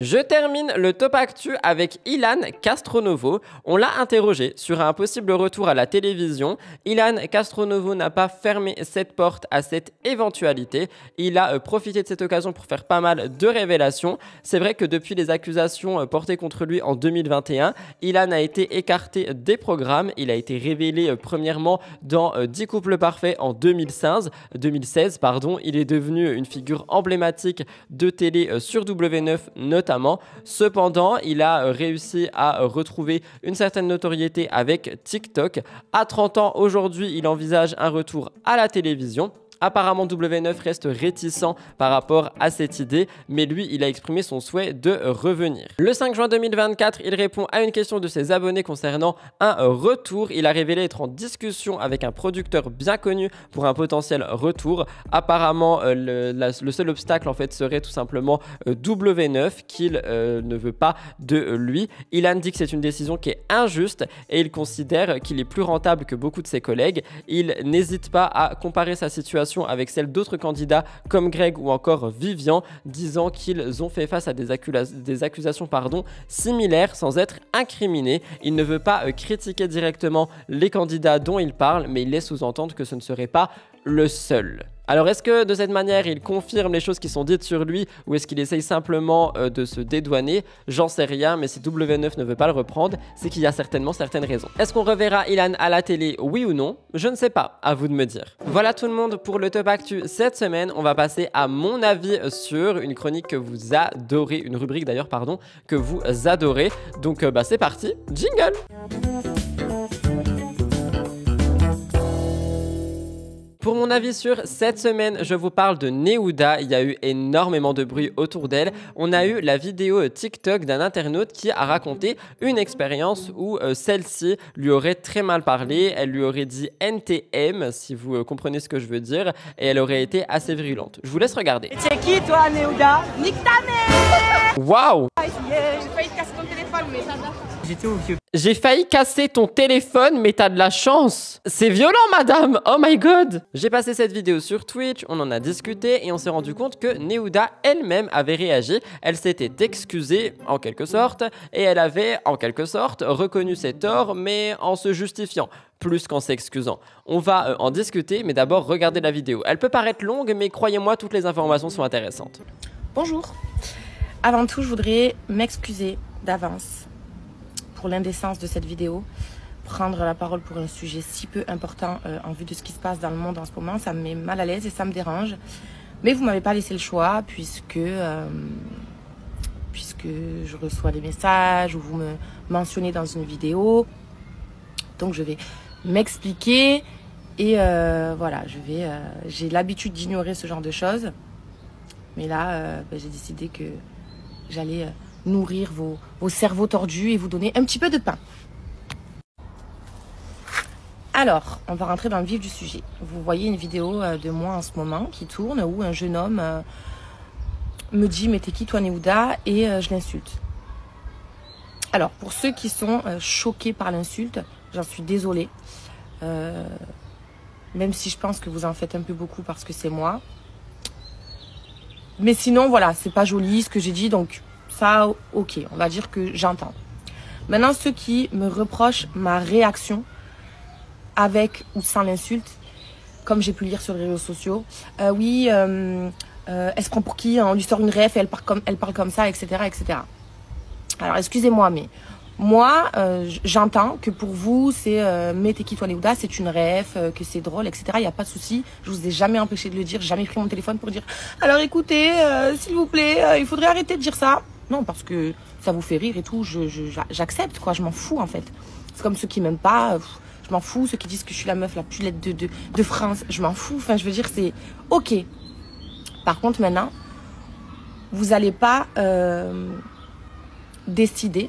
Je termine le top actu avec Ilan Castronovo. On l'a interrogé sur un possible retour à la télévision. Ilan Castronovo n'a pas fermé cette porte à cette éventualité. Il a profité de cette occasion pour faire pas mal de révélations. C'est vrai que depuis les accusations portées contre lui en 2021, Ilan a été écarté des programmes. Il a été révélé premièrement dans 10 couples parfaits en 2016. Il est devenu une figure emblématique de télé sur W9 notamment. Cependant, il a réussi à retrouver une certaine notoriété avec TikTok. À 30 ans aujourd'hui, il envisage un retour à la télévision. Apparemment, W9 reste réticent par rapport à cette idée, mais lui, il a exprimé son souhait de revenir. Le 5 juin 2024, il répond à une question de ses abonnés concernant un retour. Il a révélé être en discussion avec un producteur bien connu pour un potentiel retour. Apparemment, le seul obstacle en fait serait tout simplement W9, qu'il ne veut pas de lui. Ilan dit que c'est une décision qui est injuste et il considère qu'il est plus rentable que beaucoup de ses collègues. Il n'hésite pas à comparer sa situation avec celle d'autres candidats comme Greg ou encore Vivian, disant qu'ils ont fait face à des accusations similaires sans être incriminés. Il ne veut pas critiquer directement les candidats dont il parle, mais il laisse sous-entendre que ce ne serait pas le seul. Alors est-ce que de cette manière il confirme les choses qui sont dites sur lui ou est-ce qu'il essaye simplement de se dédouaner? J'en sais rien, mais si W9 ne veut pas le reprendre, c'est qu'il y a certainement certaines raisons. Est-ce qu'on reverra Ilan à la télé, oui ou non? Je ne sais pas, à vous de me dire. Voilà tout le monde pour le top actu cette semaine. On va passer à mon avis sur une chronique que vous adorez, une rubrique d'ailleurs pardon, que vous adorez. Donc c'est parti, jingle! Pour mon avis sur cette semaine, je vous parle de Nehuda. Il y a eu énormément de bruit autour d'elle. On a eu la vidéo TikTok d'un internaute qui a raconté une expérience où celle-ci lui aurait très mal parlé. Elle lui aurait dit NTM, si vous comprenez ce que je veux dire, et elle aurait été assez virulente. Je vous laisse regarder. C'est qui toi, Nehuda? Nique ta mère! Waouh! J'ai failli casser ton téléphone, mais j'étais au vieux. J'ai failli casser ton téléphone, mais t'as de la chance. C'est violent, madame. Oh my god. J'ai passé cette vidéo sur Twitch, on en a discuté et on s'est rendu compte que Nehuda elle-même avait réagi. Elle s'était excusée, en quelque sorte, et elle avait, en quelque sorte, reconnu ses torts, mais en se justifiant, plus qu'en s'excusant. On va en discuter, mais d'abord, regardez la vidéo. Elle peut paraître longue, mais croyez-moi, toutes les informations sont intéressantes. Bonjour. Avant tout, je voudrais m'excuser d'avance pour l'indécence de cette vidéo. Prendre la parole pour un sujet si peu important en vue de ce qui se passe dans le monde en ce moment, ça me met mal à l'aise et ça me dérange. Mais vous ne m'avez pas laissé le choix puisque je reçois des messages où vous me mentionnez dans une vidéo. Donc je vais m'expliquer et voilà, j'ai l'habitude d'ignorer ce genre de choses. Mais là, j'ai décidé que j'allais nourrir vos cerveaux tordus et vous donner un petit peu de pain. Alors, on va rentrer dans le vif du sujet. Vous voyez une vidéo de moi en ce moment qui tourne où un jeune homme me dit « Mais t'es qui toi Nehuda ?» et je l'insulte. Alors, pour ceux qui sont choqués par l'insulte, j'en suis désolée. Même si je pense que vous en faites un peu beaucoup parce que c'est moi. Mais sinon, voilà, c'est pas joli ce que j'ai dit, donc ça, ok, on va dire que j'entends. Maintenant, ceux qui me reprochent ma réaction avec ou sans l'insulte, comme j'ai pu lire sur les réseaux sociaux, oui, elle se prend pour qui? On lui sort une ref et elle parle comme ça, etc., etc. Alors, excusez-moi, mais moi, j'entends que pour vous, c'est mais t'es qui toi Nehuda, c'est une ref, que c'est drôle, etc. Il n'y a pas de souci. Je vous ai jamais empêché de le dire, jamais pris mon téléphone pour dire alors écoutez, s'il vous plaît, il faudrait arrêter de dire ça. Non, parce que ça vous fait rire et tout, j'accepte quoi, je m'en fous en fait. C'est comme ceux qui m'aiment pas, je m'en fous. Ceux qui disent que je suis la meuf la plus laide de France, je m'en fous. Enfin, je veux dire, c'est ok. Par contre, maintenant, vous n'allez pas décider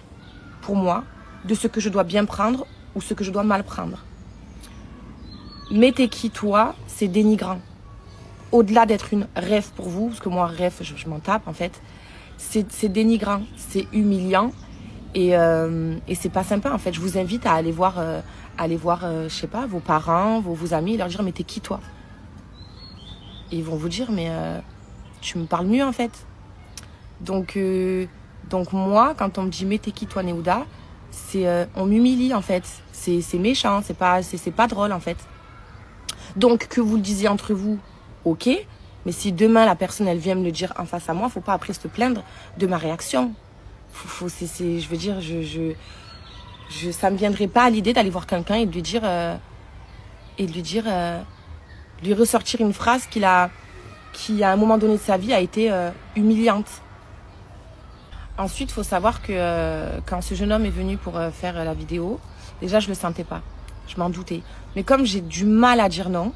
pour moi de ce que je dois bien prendre ou ce que je dois mal prendre. Mais t'es qui toi, c'est dénigrant. Au-delà d'être une ref pour vous, parce que moi ref je m'en tape en fait, c'est dénigrant, c'est humiliant et c'est pas sympa en fait. Je vous invite à aller voir je sais pas, vos parents, vos amis, et leur dire mais t'es qui toi? Et ils vont vous dire mais tu me parles mieux en fait. Donc Donc moi, quand on me dit « mais t'es qui toi Néouda ?» on m'humilie en fait. C'est méchant, c'est pas drôle en fait. Donc que vous le disiez entre vous, ok. Mais si demain la personne elle vient me le dire en face à moi, faut pas après se plaindre de ma réaction. Je veux dire, ça me viendrait pas à l'idée d'aller voir quelqu'un et de lui dire, lui ressortir une phrase qui à un moment donné de sa vie a été humiliante. Ensuite, il faut savoir que quand ce jeune homme est venu pour faire la vidéo, déjà je le sentais pas, je m'en doutais. Mais comme j'ai du mal à dire non,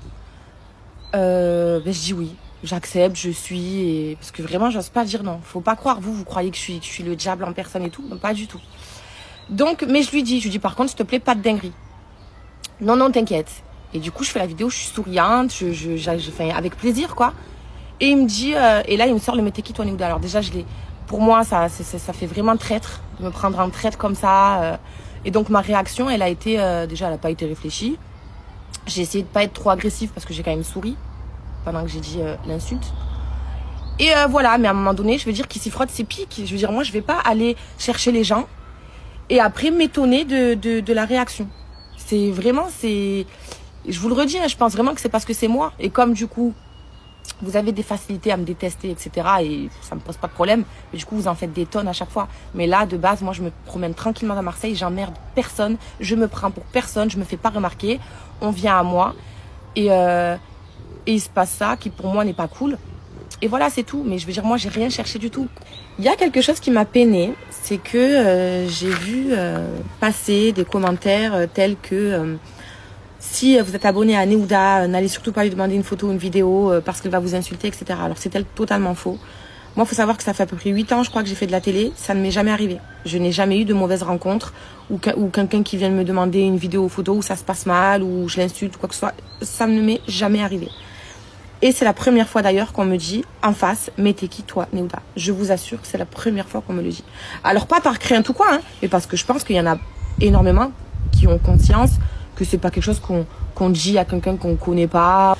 je dis oui. J'accepte, je suis, parce que vraiment, j'ose pas dire non. Faut pas croire, vous croyez que je suis le diable en personne et tout, non, pas du tout. Donc, mais je lui dis par contre, s'il te plaît, pas de dinguerie. Non, t'inquiète. Et du coup, je fais la vidéo, je suis souriante, je fais avec plaisir, quoi. Et il me dit, et là, il me sort le « mais t'es qui toi, Néouda ?» Alors déjà, pour moi, ça fait vraiment traître, de me prendre en traître comme ça. Et donc, ma réaction, elle a été, déjà, elle a pas été réfléchie. J'ai essayé de pas être trop agressive parce que j'ai quand même souri pendant que j'ai dit l'insulte. Et voilà, mais à un moment donné, je veux dire qu'il s'y frotte ses pics. Je veux dire, moi, je vais pas aller chercher les gens et après m'étonner de la réaction. C'est vraiment, je vous le redis, hein, je pense vraiment que c'est parce que c'est moi. Et comme du coup, vous avez des facilités à me détester, etc. et ça me pose pas de problème, mais du coup, vous en faites des tonnes à chaque fois. Mais là, de base, moi, je me promène tranquillement à Marseille, j'emmerde personne, je me prends pour personne, je me fais pas remarquer, on vient à moi et il se passe ça qui pour moi n'est pas cool. Et voilà, c'est tout. Mais je veux dire, moi, j'ai rien cherché du tout. Il y a quelque chose qui m'a peinée, c'est que j'ai vu passer des commentaires tels que si vous êtes abonné à Néouda, n'allez surtout pas lui demander une photo ou une vidéo parce qu'elle va vous insulter, etc. Alors c'est totalement faux. Moi, il faut savoir que ça fait à peu près 8 ans, je crois, que j'ai fait de la télé. Ça ne m'est jamais arrivé. Je n'ai jamais eu de mauvaises rencontres ou quelqu'un qui vient me demander une vidéo ou photo où ça se passe mal ou je l'insulte ou quoi que ce soit. Ça ne m'est jamais arrivé. Et c'est la première fois d'ailleurs qu'on me dit en face, mais t'es qui toi, Néouda? Je vous assure que c'est la première fois qu'on me le dit. Alors pas par crainte ou quoi, hein, mais parce que je pense qu'il y en a énormément qui ont conscience que c'est pas quelque chose qu'on dit à quelqu'un qu'on connaît pas.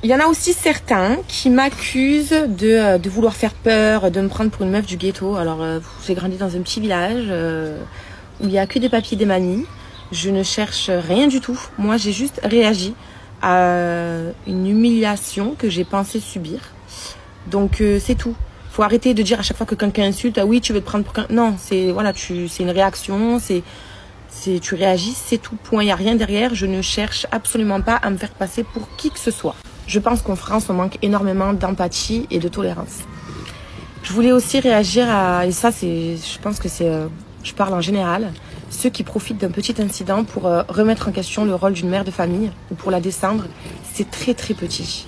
Il y en a aussi certains qui m'accusent de vouloir faire peur, de me prendre pour une meuf du ghetto. Alors j'ai grandi dans un petit village où il y a que des papiers, des mamies. Je ne cherche rien du tout. Moi j'ai juste réagi à une humiliation que j'ai pensé subir. Donc c'est tout. Faut arrêter de dire à chaque fois que quelqu'un insulte, ah oui, tu veux te prendre pour quelqu'un. Non, c'est voilà, c'est une réaction, tu réagis, c'est tout. Point, il y a rien derrière. Je ne cherche absolument pas à me faire passer pour qui que ce soit. Je pense qu'en France, on manque énormément d'empathie et de tolérance. Je voulais aussi réagir à, et ça je pense que je parle en général, ceux qui profitent d'un petit incident pour remettre en question le rôle d'une mère de famille ou pour la descendre, c'est très très petit.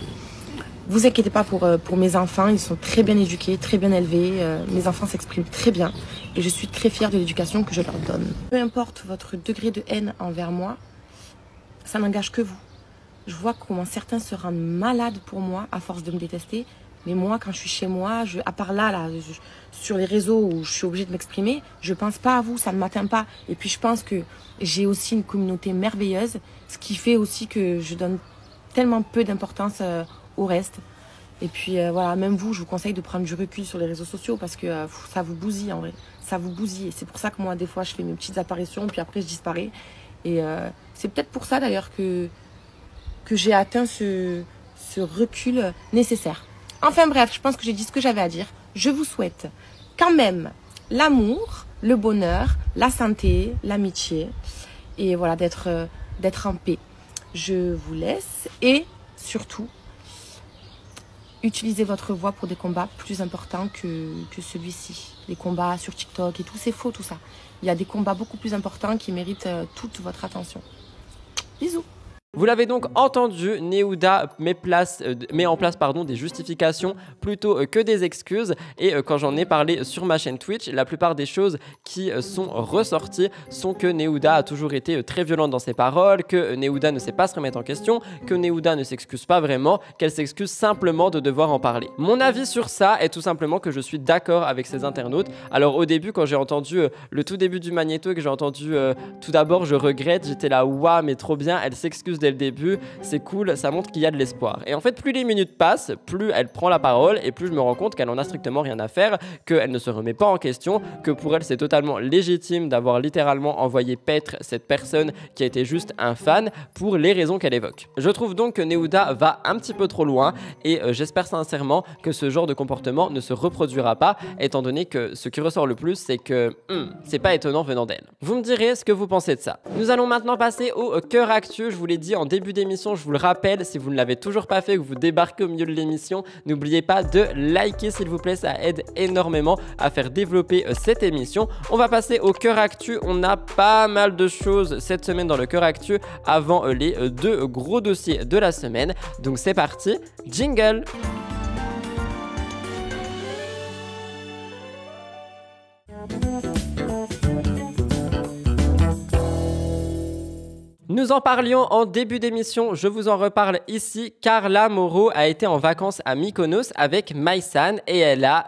Vous inquiétez pas pour mes enfants, ils sont très bien éduqués, très bien élevés, mes enfants s'expriment très bien et je suis très fière de l'éducation que je leur donne. Peu importe votre degré de haine envers moi, ça n'engage que vous. Je vois comment certains se rendent malades pour moi à force de me détester. Mais moi, quand je suis chez moi, à part là, sur les réseaux où je suis obligée de m'exprimer, je pense pas à vous, ça ne m'atteint pas. Et puis je pense que j'ai aussi une communauté merveilleuse, ce qui fait aussi que je donne tellement peu d'importance au reste. Et puis voilà, même vous, je vous conseille de prendre du recul sur les réseaux sociaux parce que ça vous bousille en vrai. Ça vous bousille. Et c'est pour ça que moi, des fois, je fais mes petites apparitions, puis après, je disparais. Et c'est peut-être pour ça d'ailleurs que j'ai atteint ce recul nécessaire. Enfin bref, je pense que j'ai dit ce que j'avais à dire. Je vous souhaite quand même l'amour, le bonheur, la santé, l'amitié et voilà, d'être en paix. Je vous laisse et surtout, utilisez votre voix pour des combats plus importants que celui-ci. Les combats sur TikTok et tout, c'est faux tout ça. Il y a des combats beaucoup plus importants qui méritent toute votre attention. Bisous. Vous l'avez donc entendu, Néouda met en place des justifications plutôt que des excuses. Et quand j'en ai parlé sur ma chaîne Twitch, la plupart des choses qui sont ressorties sont que Néouda a toujours été très violente dans ses paroles, que Néouda ne sait pas se remettre en question, que Néouda ne s'excuse pas vraiment, qu'elle s'excuse simplement de devoir en parler. Mon avis sur ça est tout simplement que je suis d'accord avec ces internautes. Alors au début, quand j'ai entendu le tout début du magnéto et que j'ai entendu tout d'abord je regrette, j'étais là waouh mais trop bien, elle s'excuse dès le début, c'est cool, ça montre qu'il y a de l'espoir. Et en fait, plus les minutes passent, plus elle prend la parole et plus je me rends compte qu'elle en a strictement rien à faire, qu'elle ne se remet pas en question, que pour elle c'est totalement légitime d'avoir littéralement envoyé paître cette personne qui a été juste un fan pour les raisons qu'elle évoque. Je trouve donc que Nehuda va un petit peu trop loin et j'espère sincèrement que ce genre de comportement ne se reproduira pas, étant donné que ce qui ressort le plus c'est que c'est pas étonnant venant d'elle. Vous me direz ce que vous pensez de ça. Nous allons maintenant passer au cœur actu. Je vous l'ai dit en début d'émission, je vous le rappelle, si vous ne l'avez toujours pas fait, que vous débarquez au milieu de l'émission, n'oubliez pas de liker s'il vous plaît, ça aide énormément à faire développer cette émission. On va passer au cœur actu. On a pas mal de choses cette semaine dans le cœur actu avant les deux gros dossiers de la semaine. Donc c'est parti, jingle. Nous en parlions en début d'émission, je vous en reparle ici. Carla Mauro a été en vacances à Mykonos avec Maïsan et elle a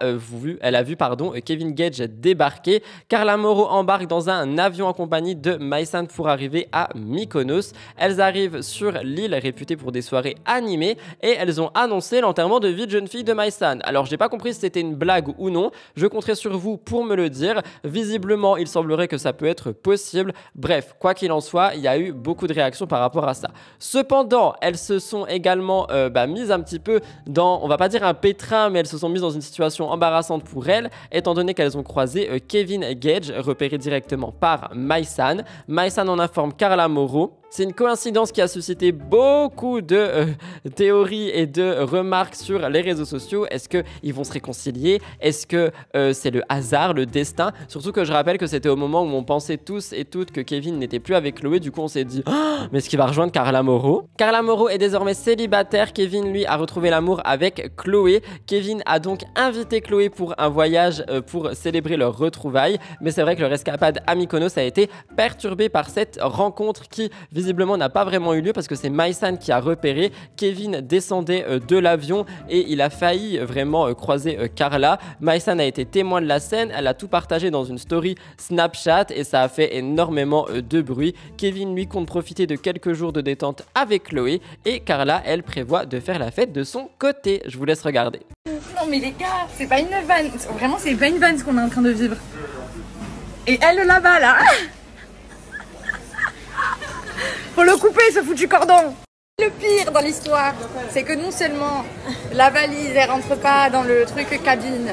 vu Kevin Gage débarquer. Carla Mauro embarque dans un avion en compagnie de Maïsan pour arriver à Mykonos. Elles arrivent sur l'île réputée pour des soirées animées et elles ont annoncé l'enterrement de vie de jeune fille de Maïsan. Alors j'ai pas compris si c'était une blague ou non, je compterai sur vous pour me le dire. Visiblement il semblerait que ça peut être possible. Bref, quoi qu'il en soit, il y a eu beaucoup de réactions par rapport à ça. Cependant, elles se sont également mises un petit peu dans, on va pas dire un pétrin, mais elles se sont mises dans une situation embarrassante pour elles, étant donné qu'elles ont croisé Kevin Gage, repéré directement par Maïsan. Maïsan en informe Carla Mauro. C'est une coïncidence qui a suscité beaucoup de théories et de remarques sur les réseaux sociaux. Est-ce qu'ils vont se réconcilier? Est-ce que c'est le hasard, le destin? Surtout que je rappelle que c'était au moment où on pensait tous et toutes que Kevin n'était plus avec Chloé. Du coup, on s'est dit mais est-ce qu'il va rejoindre Carla Mauro? Carla Mauro est désormais célibataire. Kevin, lui, a retrouvé l'amour avec Chloé. Kevin a donc invité Chloé pour un voyage pour célébrer leur retrouvaille. Mais c'est vrai que leur escapade à Mykonos a été perturbée par cette rencontre qui visiblement n'a pas vraiment eu lieu parce que c'est Maïsan qui a repéré. Kevin descendait de l'avion et il a failli vraiment croiser Carla. Maïsan a été témoin de la scène, elle a tout partagé dans une story Snapchat et ça a fait énormément de bruit. Kevin lui compte profiter de quelques jours de détente avec Chloé et Carla, elle prévoit de faire la fête de son côté. Je vous laisse regarder. Non mais les gars, c'est pas une vanne, vraiment c'est pas une vanne ce qu'on est en train de vivre. Et elle là-bas là. Faut le couper ce foutu cordon. Le pire dans l'histoire, c'est que non seulement la valise elle rentre pas dans le truc cabine,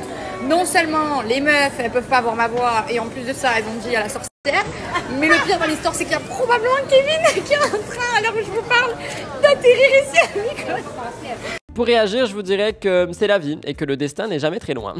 non seulement les meufs elles peuvent pas avoir ma voix et en plus de ça elles ont dit à la sorcière, mais le pire dans l'histoire c'est qu'il y a probablement Kevin qui est en train, à l'heure où je vous parle, d'atterrir ici à Mykonos. Pour réagir, je vous dirais que c'est la vie et que le destin n'est jamais très loin.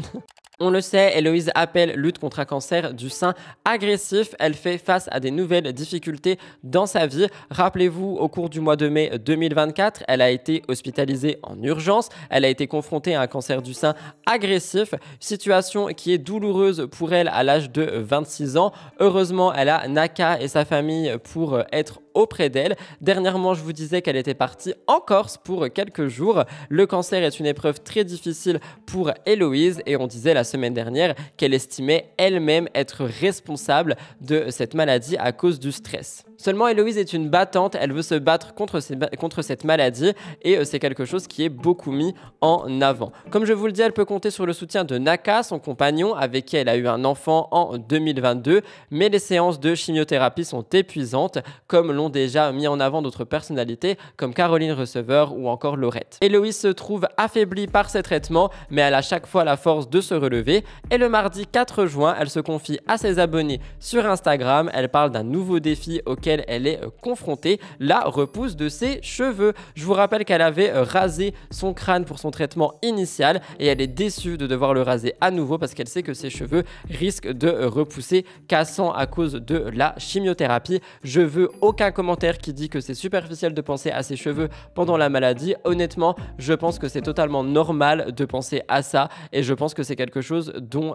On le sait, Héloïse Appel lutte contre un cancer du sein agressif. Elle fait face à des nouvelles difficultés dans sa vie. Rappelez-vous, au cours du mois de mai 2024, elle a été hospitalisée en urgence. Elle a été confrontée à un cancer du sein agressif, situation qui est douloureuse pour elle à l'âge de 26 ans. Heureusement, elle a Naka et sa famille pour être auprès d'elle. Dernièrement, je vous disais qu'elle était partie en Corse pour quelques jours. Le cancer est une épreuve très difficile pour Héloïse et on disait la semaine dernière qu'elle estimait elle-même être responsable de cette maladie à cause du stress. Seulement, Héloïse est une battante, elle veut se battre contre cette maladie et c'est quelque chose qui est beaucoup mis en avant. Comme je vous le dis, elle peut compter sur le soutien de Naka, son compagnon, avec qui elle a eu un enfant en 2022, mais les séances de chimiothérapie sont épuisantes, comme l'ont déjà mis en avant d'autres personnalités comme Caroline Receveur ou encore Laurette. Héloïse se trouve affaiblie par ces traitements, mais elle a chaque fois la force de se relever et le mardi 4 juin, elle se confie à ses abonnés sur Instagram. Elle parle d'un nouveau défi auquel elle est confrontée, la repousse de ses cheveux. Je vous rappelle qu'elle avait rasé son crâne pour son traitement initial et elle est déçue de devoir le raser à nouveau parce qu'elle sait que ses cheveux risquent de repousser, cassant à cause de la chimiothérapie. Je veux aucun commentaire qui dit que c'est superficiel de penser à ses cheveux pendant la maladie. Honnêtement, je pense que c'est totalement normal de penser à ça et je pense que c'est quelque chose dont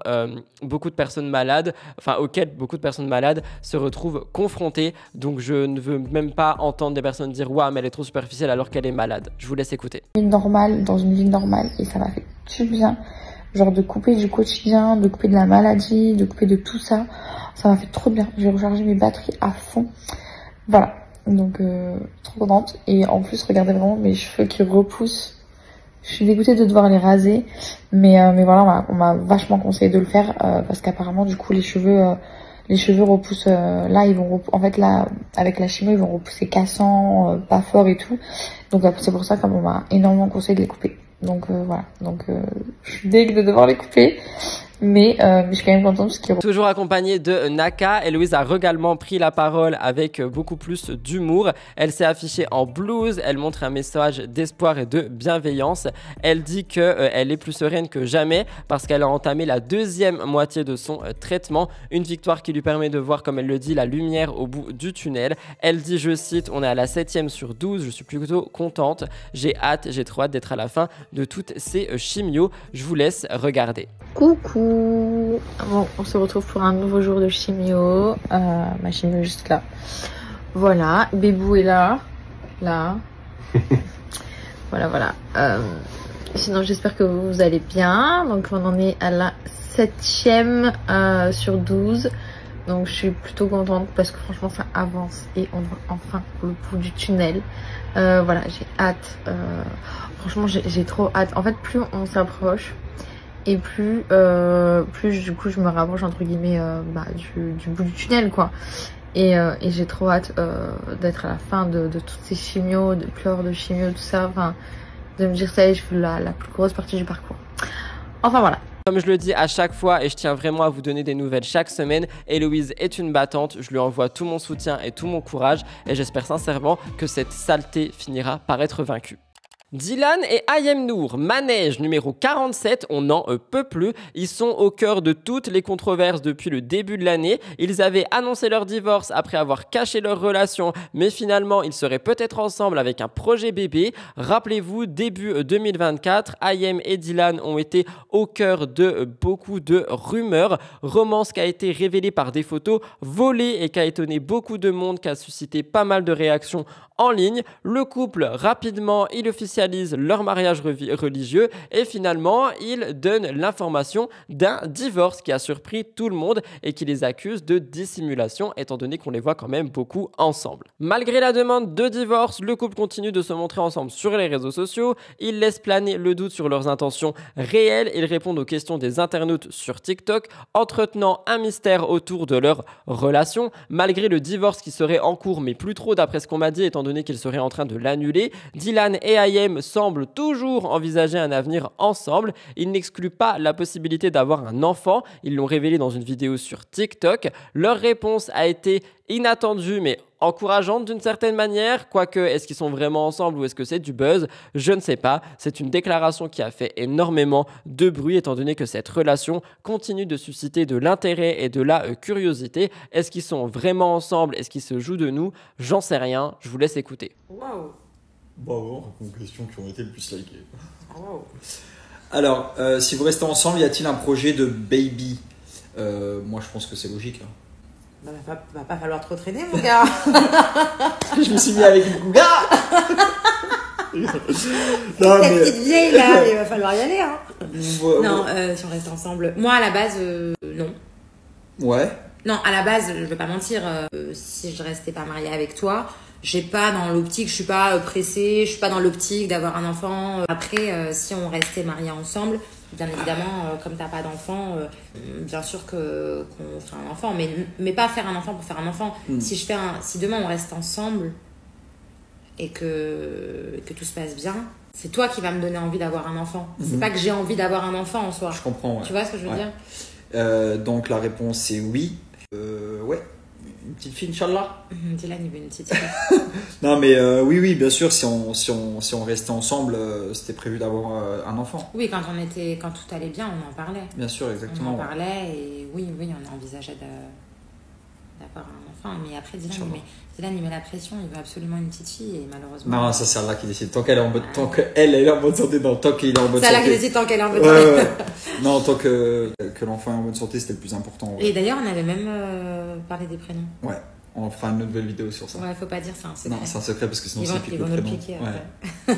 beaucoup de personnes malades, auquel beaucoup de personnes malades se retrouvent confrontées. Donc je ne veux même pas entendre des personnes dire « Ouah, mais elle est trop superficielle alors qu'elle est malade ». Je vous laisse écouter. Dans une vie normale et ça m'a fait du bien. Genre de couper du quotidien, de couper de la maladie, de couper de tout ça. Ça m'a fait trop bien. J'ai rechargé mes batteries à fond. Voilà. Donc trop contente. Et en plus, regardez vraiment mes cheveux qui repoussent. Je suis dégoûtée de devoir les raser. Mais voilà, on m'a vachement conseillé de le faire parce qu'apparemment du coup les cheveux repoussent là, ils vont en fait là avec la chimio ils vont repousser cassant, pas fort et tout. Donc c'est pour ça qu'on m'a énormément conseillé de les couper. Donc voilà, je suis dégoûtée de devoir les couper. Mais je suis quand même contente parce qu'il... Toujours accompagnée de Naka, Héloïse a également pris la parole avec beaucoup plus d'humour. Elle s'est affichée en blouse, elle montre un message d'espoir et de bienveillance. Elle dit qu'elle est plus sereine que jamais parce qu'elle a entamé la deuxième moitié de son traitement. Une victoire qui lui permet de voir, comme elle le dit, la lumière au bout du tunnel. Elle dit, je cite, on est à la 7e sur 12, je suis plutôt contente. J'ai trop hâte d'être à la fin de toutes ces chimios. Je vous laisse regarder. Coucou. Bon, on se retrouve pour un nouveau jour de chimio. Ma chimio est juste là. Voilà, Bébou est là. Voilà. Sinon, j'espère que vous allez bien. Donc, on en est à la 7e sur 12. Donc, je suis plutôt contente parce que franchement, ça avance et on voit enfin le bout du tunnel. Voilà, j'ai hâte. Franchement, j'ai trop hâte. En fait, plus on s'approche, et plus du coup je me rapproche entre guillemets du bout du tunnel quoi. Et j'ai trop hâte d'être à la fin de toutes ces chimios, de pleurs de chimio, tout ça, enfin de me dire ça y est, je fais la plus grosse partie du parcours. Enfin voilà. Comme je le dis à chaque fois et je tiens vraiment à vous donner des nouvelles chaque semaine, Héloïse est une battante, je lui envoie tout mon soutien et tout mon courage et j'espère sincèrement que cette saleté finira par être vaincue. Dylan et Ayem Nour, manège numéro 47, on n'en peut plus. Ils sont au cœur de toutes les controverses depuis le début de l'année. Ils avaient annoncé leur divorce après avoir caché leur relation, mais finalement ils seraient peut-être ensemble avec un projet bébé. Rappelez-vous, début 2024, Ayem et Dylan ont été au cœur de beaucoup de rumeurs. Romance qui a été révélée par des photos volées et qui a étonné beaucoup de monde, qui a suscité pas mal de réactions en ligne. Le couple, rapidement, il officialise leur mariage religieux et finalement, il donne l'information d'un divorce qui a surpris tout le monde et qui les accuse de dissimulation étant donné qu'on les voit quand même beaucoup ensemble. Malgré la demande de divorce, le couple continue de se montrer ensemble sur les réseaux sociaux. Ils laissent planer le doute sur leurs intentions réelles. Ils répondent aux questions des internautes sur TikTok, entretenant un mystère autour de leur relation. Malgré le divorce qui serait en cours, mais plus trop d'après ce qu'on m'a dit, étant donné qu'ils seraient en train de l'annuler, Dylan et Ayem semblent toujours envisager un avenir ensemble. Ils n'excluent pas la possibilité d'avoir un enfant. Ils l'ont révélé dans une vidéo sur TikTok. Leur réponse a été inattendue mais encourageante d'une certaine manière. Quoique, est-ce qu'ils sont vraiment ensemble ou est-ce que c'est du buzz? Je ne sais pas. C'est une déclaration qui a fait énormément de bruit étant donné que cette relation continue de susciter de l'intérêt et de la curiosité. Est-ce qu'ils sont vraiment ensemble? Est-ce qu'ils se jouent de nous? J'en sais rien. Je vous laisse écouter. Waouh. Bon, questions qui ont été le plus likées. Wow. Alors, si vous restez ensemble, y a-t-il un projet de baby? Moi, je pense que c'est logique. Hein. Va pas falloir trop traîner, mon gars. Je me suis mis avec une cougar. Non, mais... petite vieille là, il va falloir y aller. Hein. Non, si on reste ensemble. Moi, à la base, non. Ouais. Non, à la base, je vais pas mentir. Si je restais pas mariée avec toi, j'ai pas dans l'optique, je suis pas pressée, je suis pas dans l'optique d'avoir un enfant. Après, si on restait mariés ensemble, bien évidemment, comme t'as pas d'enfant, bien sûr qu'on ferait un enfant, mais pas faire un enfant pour faire un enfant. Si demain on reste ensemble et que tout se passe bien, c'est toi qui vas me donner envie d'avoir un enfant. C'est pas que j'ai envie d'avoir un enfant en soi. Je comprends. Ouais. Tu vois ce que je veux dire? Donc la réponse c'est oui. Ouais. Une petite fille, Inch'Allah. Dylan, il veut une petite fille. Non, mais oui, bien sûr, si on restait ensemble, c'était prévu d'avoir un enfant. Oui, quand tout allait bien, on en parlait. Bien sûr, exactement. On en parlait et oui, on envisageait d'avoir un enfant. Mais après, Dylan, il met la pression, il veut absolument une petite fille et malheureusement... Non, ça c'est Allah qui décide. Tant qu'elle est en bonne est en bonne santé, non, tant qu'il est en bonne santé. C'est Allah qui décide tant qu'elle est en bonne santé. Ouais. Non, tant que l'enfant est en bonne santé, c'était le plus important. Ouais. Et d'ailleurs, on avait même parlé des prénoms. Ouais. On fera une nouvelle vidéo sur ça. Ouais, faut pas dire, c'est un secret. Non, c'est un secret parce que sinon ça pique ils le vont nous prénom. piquer. Ouais.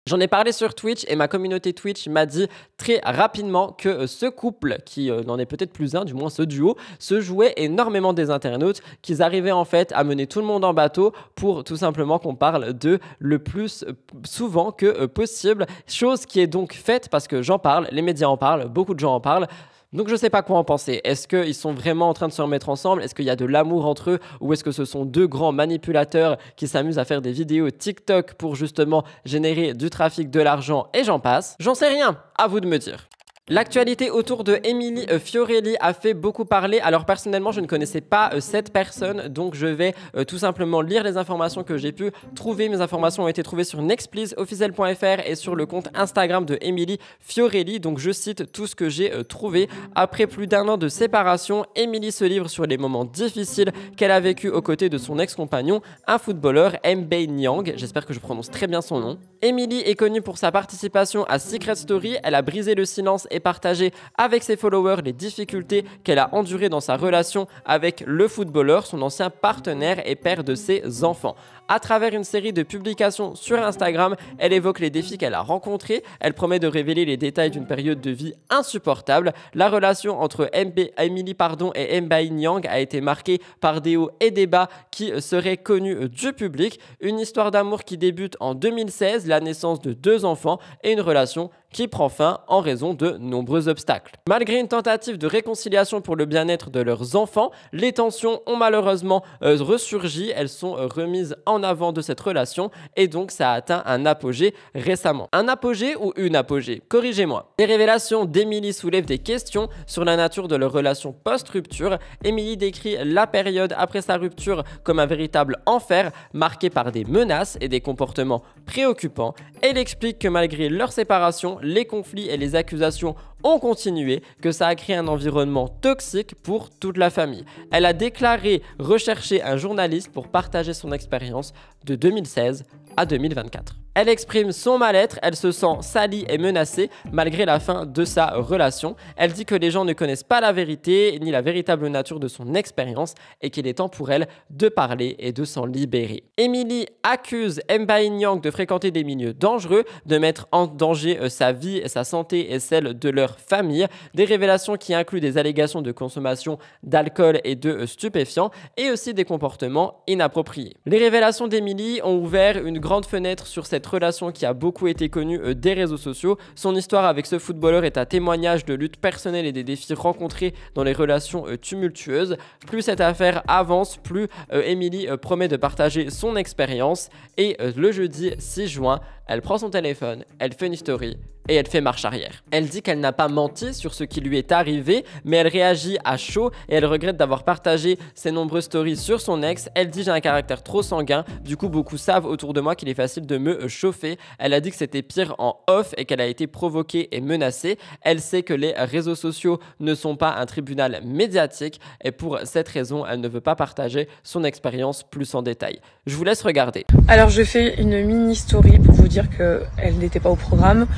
J'en ai parlé sur Twitch et ma communauté Twitch m'a dit très rapidement que ce couple, qui n'en est peut-être plus un, du moins ce duo, se jouait énormément des internautes, qu'ils arrivaient en fait à mener tout le monde en bateau pour tout simplement qu'on parle d'eux le plus souvent que possible. Chose qui est donc faite parce que j'en parle, les médias en parlent, beaucoup de gens en parlent. Donc je ne sais pas quoi en penser. Est-ce qu'ils sont vraiment en train de se remettre ensemble? Est-ce qu'il y a de l'amour entre eux? Ou est-ce que ce sont deux grands manipulateurs qui s'amusent à faire des vidéos TikTok pour justement générer du trafic, de l'argent et j'en passe? J'en sais rien, à vous de me dire. L'actualité autour de Emily Fiorelli a fait beaucoup parler. Alors personnellement, je ne connaissais pas cette personne, donc je vais tout simplement lire les informations que j'ai pu trouver. Mes informations ont été trouvées sur nextpleaseofficiel.fr et sur le compte Instagram de Emily Fiorelli. Donc je cite tout ce que j'ai trouvé. Après plus d'1 an de séparation, Emily se livre sur les moments difficiles qu'elle a vécu aux côtés de son ex-compagnon, un footballeur, Mbaye Niang. J'espère que je prononce très bien son nom. Emily est connue pour sa participation à Secret Story. Elle a brisé le silence et partagé avec ses followers les difficultés qu'elle a endurées dans sa relation avec le footballeur, son ancien partenaire et père de ses enfants. À travers une série de publications sur Instagram, elle évoque les défis qu'elle a rencontrés. Elle promet de révéler les détails d'une période de vie insupportable. La relation entre Emily et Mbaye Niang a été marquée par des hauts et des bas qui seraient connus du public. Une histoire d'amour qui débute en 2016, la naissance de 2 enfants et une relation qui prend fin en raison de nombreux obstacles. Malgré une tentative de réconciliation pour le bien-être de leurs enfants, les tensions ont malheureusement ressurgi. Elles sont remises en avant de cette relation et donc ça a atteint un apogée récemment. Un apogée ou une apogée? Corrigez-moi. Les révélations d'Emily soulèvent des questions sur la nature de leur relation post-rupture. Emily décrit la période après sa rupture comme un véritable enfer marqué par des menaces et des comportements préoccupants. Elle explique que malgré leur séparation, les conflits et les accusations ont continué, que ça a créé un environnement toxique pour toute la famille. Elle a déclaré rechercher un journaliste pour partager son expérience de 2016 à 2024. Elle exprime son mal-être, elle se sent salie et menacée malgré la fin de sa relation. Elle dit que les gens ne connaissent pas la vérité ni la véritable nature de son expérience et qu'il est temps pour elle de parler et de s'en libérer. Emily accuse Mbaye Niang de fréquenter des milieux dangereux, de mettre en danger sa vie, sa santé et celle de leur famille. Des révélations qui incluent des allégations de consommation d'alcool et de stupéfiants et aussi des comportements inappropriés. Les révélations d'Emily ont ouvert une grande fenêtre sur cette relation qui a beaucoup été connue des réseaux sociaux. Son histoire avec ce footballeur est un témoignage de lutte personnelle et des défis rencontrés dans les relations tumultueuses. Plus cette affaire avance, plus Emily promet de partager son expérience et le jeudi 6 juin, elle prend son téléphone, elle fait une story et elle fait marche arrière. Elle dit qu'elle n'a pas menti sur ce qui lui est arrivé, mais elle réagit à chaud et elle regrette d'avoir partagé ses nombreuses stories sur son ex. Elle dit: j'ai un caractère trop sanguin, du coup beaucoup savent autour de moi qu'il est facile de me chauffer. Elle a dit que c'était pire en off et qu'elle a été provoquée et menacée. Elle sait que les réseaux sociaux ne sont pas un tribunal médiatique et pour cette raison, elle ne veut pas partager son expérience plus en détail. Je vous laisse regarder. Alors je fais une mini story pour vous dire qu'elle n'était pas au programme.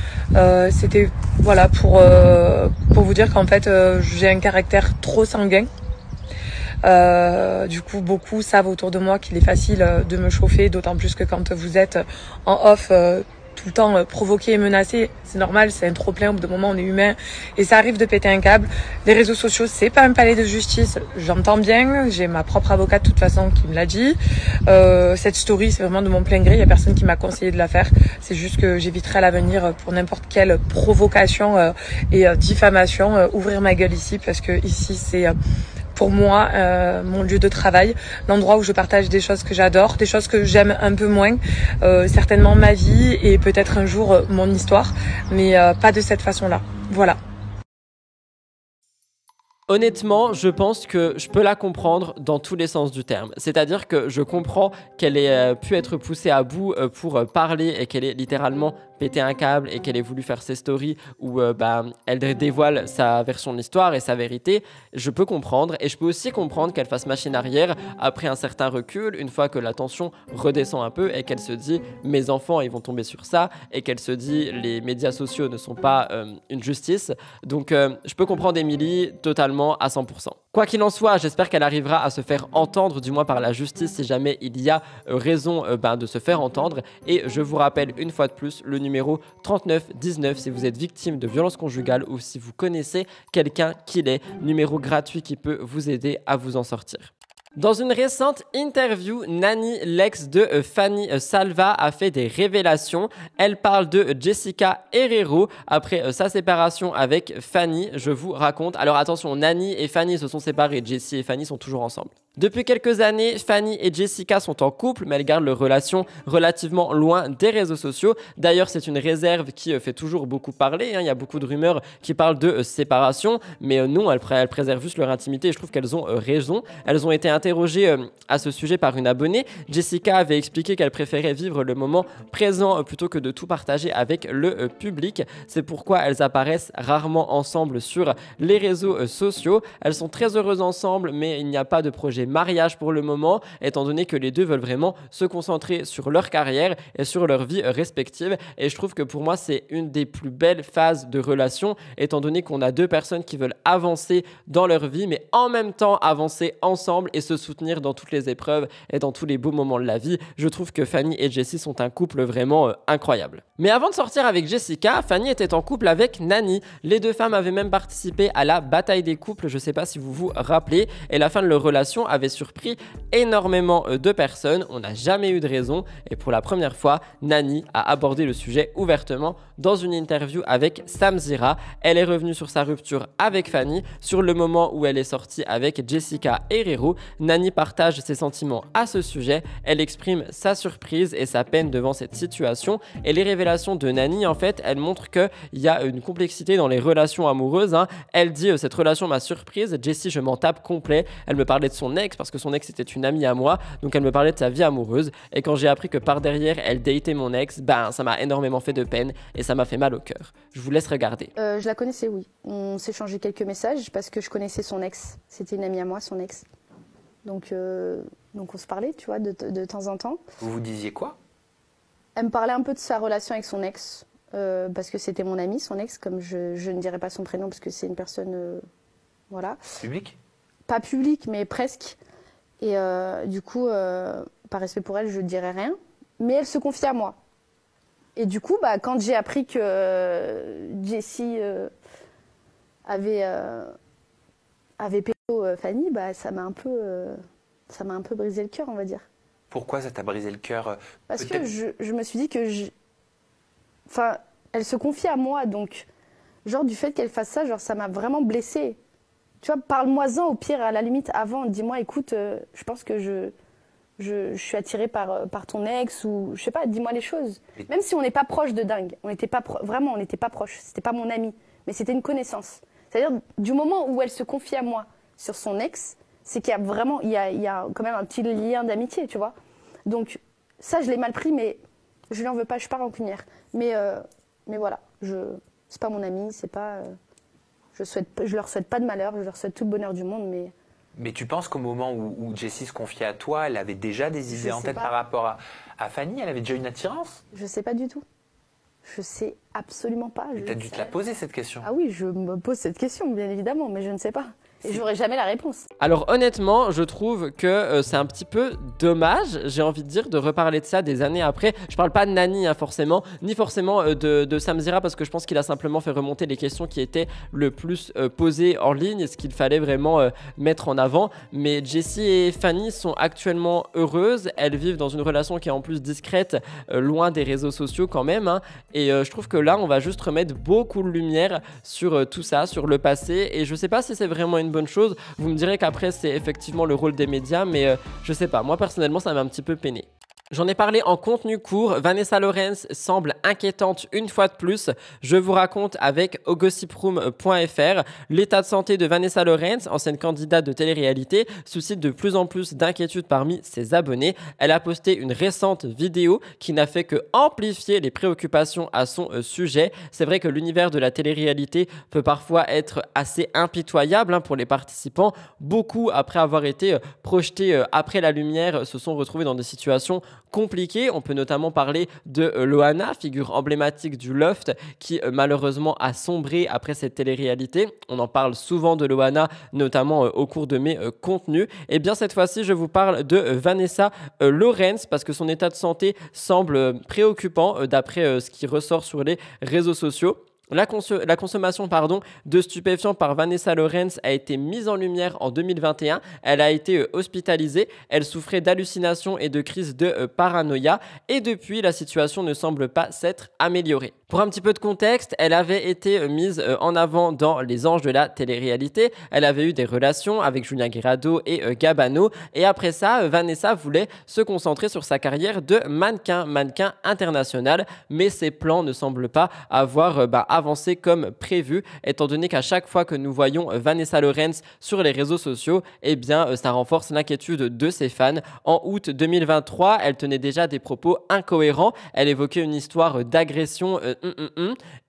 C'était voilà pour vous dire qu'en fait j'ai un caractère trop sanguin. Du coup beaucoup savent autour de moi qu'il est facile de me chauffer, d'autant plus que quand vous êtes en off tout le temps provoqué et menacé, c'est normal, c'est un trop-plein, au bout d'un moment on est humain et ça arrive de péter un câble. Les réseaux sociaux, c'est pas un palais de justice, j'entends bien, j'ai ma propre avocate de toute façon qui me l'a dit. Cette story, c'est vraiment de mon plein gré, il y a personne qui m'a conseillé de la faire, c'est juste que j'éviterai à l'avenir pour n'importe quelle provocation et diffamation, ouvrir ma gueule ici, parce que ici c'est pour moi mon lieu de travail, l'endroit où je partage des choses que j'adore, des choses que j'aime un peu moins, certainement ma vie et peut-être un jour mon histoire, mais pas de cette façon-là. Voilà. Honnêtement, je pense que je peux la comprendre dans tous les sens du terme. C'est-à-dire que je comprends qu'elle ait pu être poussée à bout pour parler et qu'elle ait littéralement pété un câble et qu'elle ait voulu faire ses stories où elle dévoile sa version de l'histoire et sa vérité. Je peux comprendre et je peux aussi comprendre qu'elle fasse machine arrière après un certain recul, une fois que la tension redescend un peu et qu'elle se dit mes enfants ils vont tomber sur ça et qu'elle se dit les médias sociaux ne sont pas une justice. Donc je peux comprendre Emily totalement. vraiment à 100%. Quoi qu'il en soit, j'espère qu'elle arrivera à se faire entendre, du moins par la justice, si jamais il y a raison de se faire entendre. Et je vous rappelle une fois de plus le numéro 3919 si vous êtes victime de violences conjugales ou si vous connaissez quelqu'un qui l'est. Numéro gratuit qui peut vous aider à vous en sortir. Dans une récente interview, Nany, l'ex de Fanny Salva, a fait des révélations. Elle parle de Jessica Herrero après sa séparation avec Fanny. Je vous raconte. Alors attention, Nany et Fanny se sont séparés. Jessie et Fanny sont toujours ensemble. Depuis quelques années, Fanny et Jessica sont en couple, mais elles gardent leur relation relativement loin des réseaux sociaux. D'ailleurs, c'est une réserve qui fait toujours beaucoup parler. Il y a beaucoup de rumeurs qui parlent de séparation, mais non, elles préservent juste leur intimité et je trouve qu'elles ont raison. Elles ont été interrogée à ce sujet par une abonnée. Jessica avait expliqué qu'elle préférait vivre le moment présent plutôt que de tout partager avec le public. C'est pourquoi elles apparaissent rarement ensemble sur les réseaux sociaux. Elles sont très heureuses ensemble, mais il n'y a pas de projet mariage pour le moment, étant donné que les deux veulent vraiment se concentrer sur leur carrière et sur leur vie respective. Et je trouve que pour moi, c'est une des plus belles phases de relation, étant donné qu'on a deux personnes qui veulent avancer dans leur vie, mais en même temps avancer ensemble et se soutenir dans toutes les épreuves et dans tous les beaux moments de la vie. Je trouve que Fanny et Jessie sont un couple vraiment incroyable. Mais avant de sortir avec Jessica, Fanny était en couple avec Nany. Les deux femmes avaient même participé à la bataille des couples, je ne sais pas si vous vous rappelez, et la fin de leur relation avait surpris énormément de personnes. On n'a jamais eu de raison et pour la première fois, Nany a abordé le sujet ouvertement dans une interview avec Samzira. Elle est revenue sur sa rupture avec Fanny, sur le moment où elle est sortie avec Jessica Herrero. Nany partage ses sentiments à ce sujet. Elle exprime sa surprise et sa peine devant cette situation. Et les révélations de Nany, en fait, elles montrent qu'il y a une complexité dans les relations amoureuses. Elle dit cette relation m'a surprise. Jessie, je m'en tape complet. Elle me parlait de son ex parce que son ex était une amie à moi. Donc elle me parlait de sa vie amoureuse. Et quand j'ai appris que par derrière, elle datait mon ex, ça m'a énormément fait de peine et ça m'a fait mal au cœur. Je vous laisse regarder. Je la connaissais, oui. On s'est échangé quelques messages parce que je connaissais son ex. C'était une amie à moi, son ex. Donc on se parlait, tu vois, de temps en temps. Vous vous disiez quoi? Elle me parlait un peu de sa relation avec son ex, parce que c'était mon ami, son ex, comme je ne dirais pas son prénom parce que c'est une personne, voilà. Public? Pas public, mais presque. Et du coup, par respect pour elle, je ne dirais rien. Mais elle se confiait à moi. Et du coup, quand j'ai appris que Jessie avait pécho Fanny, ça m'a un peu brisé le cœur, on va dire. Pourquoi ça t'a brisé le cœur? Parce que je me suis dit que elle se confie à moi, donc genre du fait qu'elle fasse ça, genre ça m'a vraiment blessée. Tu vois, parle-moi-en au pire, à la limite, avant, dis-moi, écoute, je pense que je suis attirée par ton ex, ou je sais pas, dis-moi les choses. Même si on n'est pas proche de dingue, on n'était pas vraiment, on n'était pas proche, c'était pas mon ami, mais c'était une connaissance. C'est-à-dire, du moment où elle se confie à moi sur son ex, c'est qu'il y a vraiment, il y a quand même un petit lien d'amitié, tu vois. Donc, ça, je l'ai mal pris, mais je lui en veux pas, je suis pas rancunière. Mais voilà, c'est pas mon ami, c'est pas... Je leur souhaite pas de malheur, je leur souhaite tout le bonheur du monde, mais... Mais tu penses qu'au moment où Jessie se confiait à toi, elle avait déjà des idées en tête par rapport à Fanny? Elle avait déjà une attirance? Je sais pas du tout. Je sais absolument pas. Tu as dû te la poser cette question? Ah oui, je me pose cette question, bien évidemment, mais je ne sais pas. Et j'aurai jamais la réponse. Alors honnêtement, je trouve que c'est un petit peu dommage, j'ai envie de dire, de reparler de ça des années après. Je parle pas de Nany forcément, ni forcément de Samzira, parce que je pense qu'il a simplement fait remonter les questions qui étaient le plus posées en ligne et ce qu'il fallait vraiment mettre en avant. Mais Jessie et Fanny sont actuellement heureuses, elles vivent dans une relation qui est en plus discrète, loin des réseaux sociaux quand même. Et je trouve que là, on va juste remettre beaucoup de lumière sur tout ça, sur le passé. Et je sais pas si c'est vraiment une bonne chose. Vous me direz qu'après c'est effectivement le rôle des médias, mais je sais pas, moi personnellement ça m'a un petit peu peiné. J'en ai parlé en contenu court, Vanessa Lawrence semble inquiétante une fois de plus. Je vous raconte avec gossiproom.fr. L'état de santé de Vanessa Lawrence, ancienne candidate de télé-réalité, suscite de plus en plus d'inquiétudes parmi ses abonnés. Elle a posté une récente vidéo qui n'a fait que amplifier les préoccupations à son sujet. C'est vrai que l'univers de la télé-réalité peut parfois être assez impitoyable pour les participants. Beaucoup, après avoir été projetés après la lumière, se sont retrouvés dans des situations compliquées. On peut notamment parler de Loana, figure emblématique du loft, qui malheureusement a sombré après cette télé-réalité. On en parle souvent de Loana, notamment au cours de mes contenus. Et bien cette fois-ci, je vous parle de Vanessa Lawrence, parce que son état de santé semble préoccupant d'après ce qui ressort sur les réseaux sociaux. La consommation de stupéfiants par Vanessa Lawrence a été mise en lumière en 2021. Elle a été hospitalisée. Elle souffrait d'hallucinations et de crises de paranoïa. Et depuis, la situation ne semble pas s'être améliorée. Pour un petit peu de contexte, elle avait été mise en avant dans Les Anges de la télé-réalité. Elle avait eu des relations avec Julien Guirado et Gabano. Et après ça, Vanessa voulait se concentrer sur sa carrière de mannequin international. Mais ses plans ne semblent pas avoir avancé comme prévu, étant donné qu'à chaque fois que nous voyons Vanessa Lawrence sur les réseaux sociaux, eh bien, ça renforce l'inquiétude de ses fans. En août 2023, elle tenait déjà des propos incohérents. Elle évoquait une histoire d'agression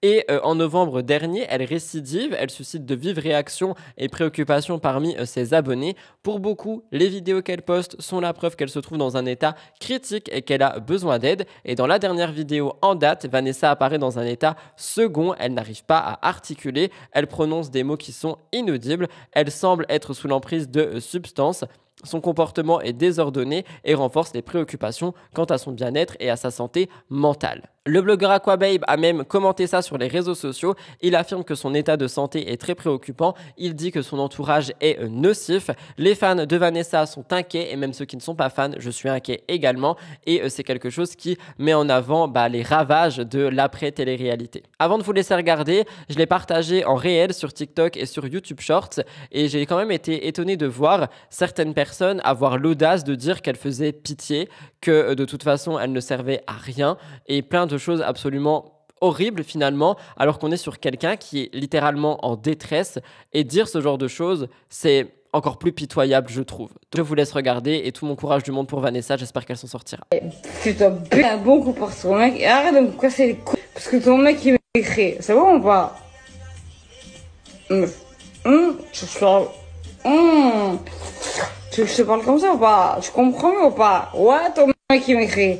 et en novembre dernier, elle récidive. Elle suscite de vives réactions et préoccupations parmi ses abonnés. Pour beaucoup, les vidéos qu'elle poste sont la preuve qu'elle se trouve dans un état critique et qu'elle a besoin d'aide. Et dans la dernière vidéo en date, Vanessa apparaît dans un état second. Elle n'arrive pas à articuler, elle prononce des mots qui sont inaudibles, elle semble être sous l'emprise de substances. Son comportement est désordonné et renforce les préoccupations quant à son bien-être et à sa santé mentale. Le blogueur Aquababe a même commenté ça sur les réseaux sociaux. Il affirme que son état de santé est très préoccupant. Il dit que son entourage est nocif. Les fans de Vanessa sont inquiets et même ceux qui ne sont pas fans, je suis inquiet également. Et c'est quelque chose qui met en avant les ravages de l'après-télé-réalité. Avant de vous laisser regarder, je l'ai partagé en réel sur TikTok et sur YouTube Shorts. Et j'ai quand même été étonné de voir certaines personnes avoir l'audace de dire qu'elle faisait pitié, que de toute façon elle ne servait à rien et plein de choses absolument horribles finalement, alors qu'on est sur quelqu'un qui est littéralement en détresse, et dire ce genre de choses, c'est encore plus pitoyable, je trouve. Je vous laisse regarder et tout mon courage du monde pour Vanessa, j'espère qu'elle s'en sortira. Putain, un bon coup pour ton mec et arrête de me casser les couilles parce que ton mec il m'écrit, c'est bon ou pas? Tu veux que je te parle comme ça ou pas? Tu comprends mieux ou pas? Ouais, ton mec il m'écrit.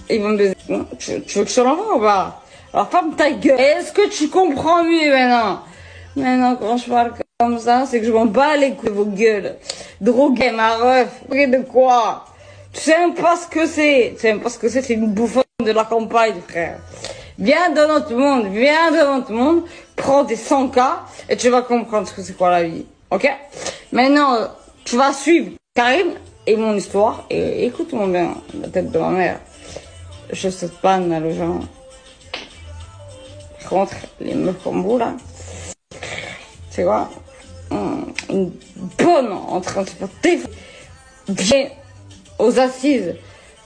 Il va me baiser. Tu veux que je te l'envoie ou pas? Alors ferme ta gueule. Est-ce que tu comprends mieux maintenant? Maintenant quand je parle comme ça, c'est que je m'en bats les couilles de vos gueules. Droguer ma ref. De quoi? Tu sais même pas ce que c'est. Tu sais même pas ce que c'est une bouffonne de la campagne, frère. Viens dans notre monde, prends tes 100K et tu vas comprendre ce que c'est quoi la vie. Ok? Maintenant, tu vas suivre Karim et mon histoire et écoute-moi bien, la tête de ma mère. Je saute pas dans les gens. Par contre, les meufs comme vous là, c'est quoi? Une bonne en train de se faire bien aux assises,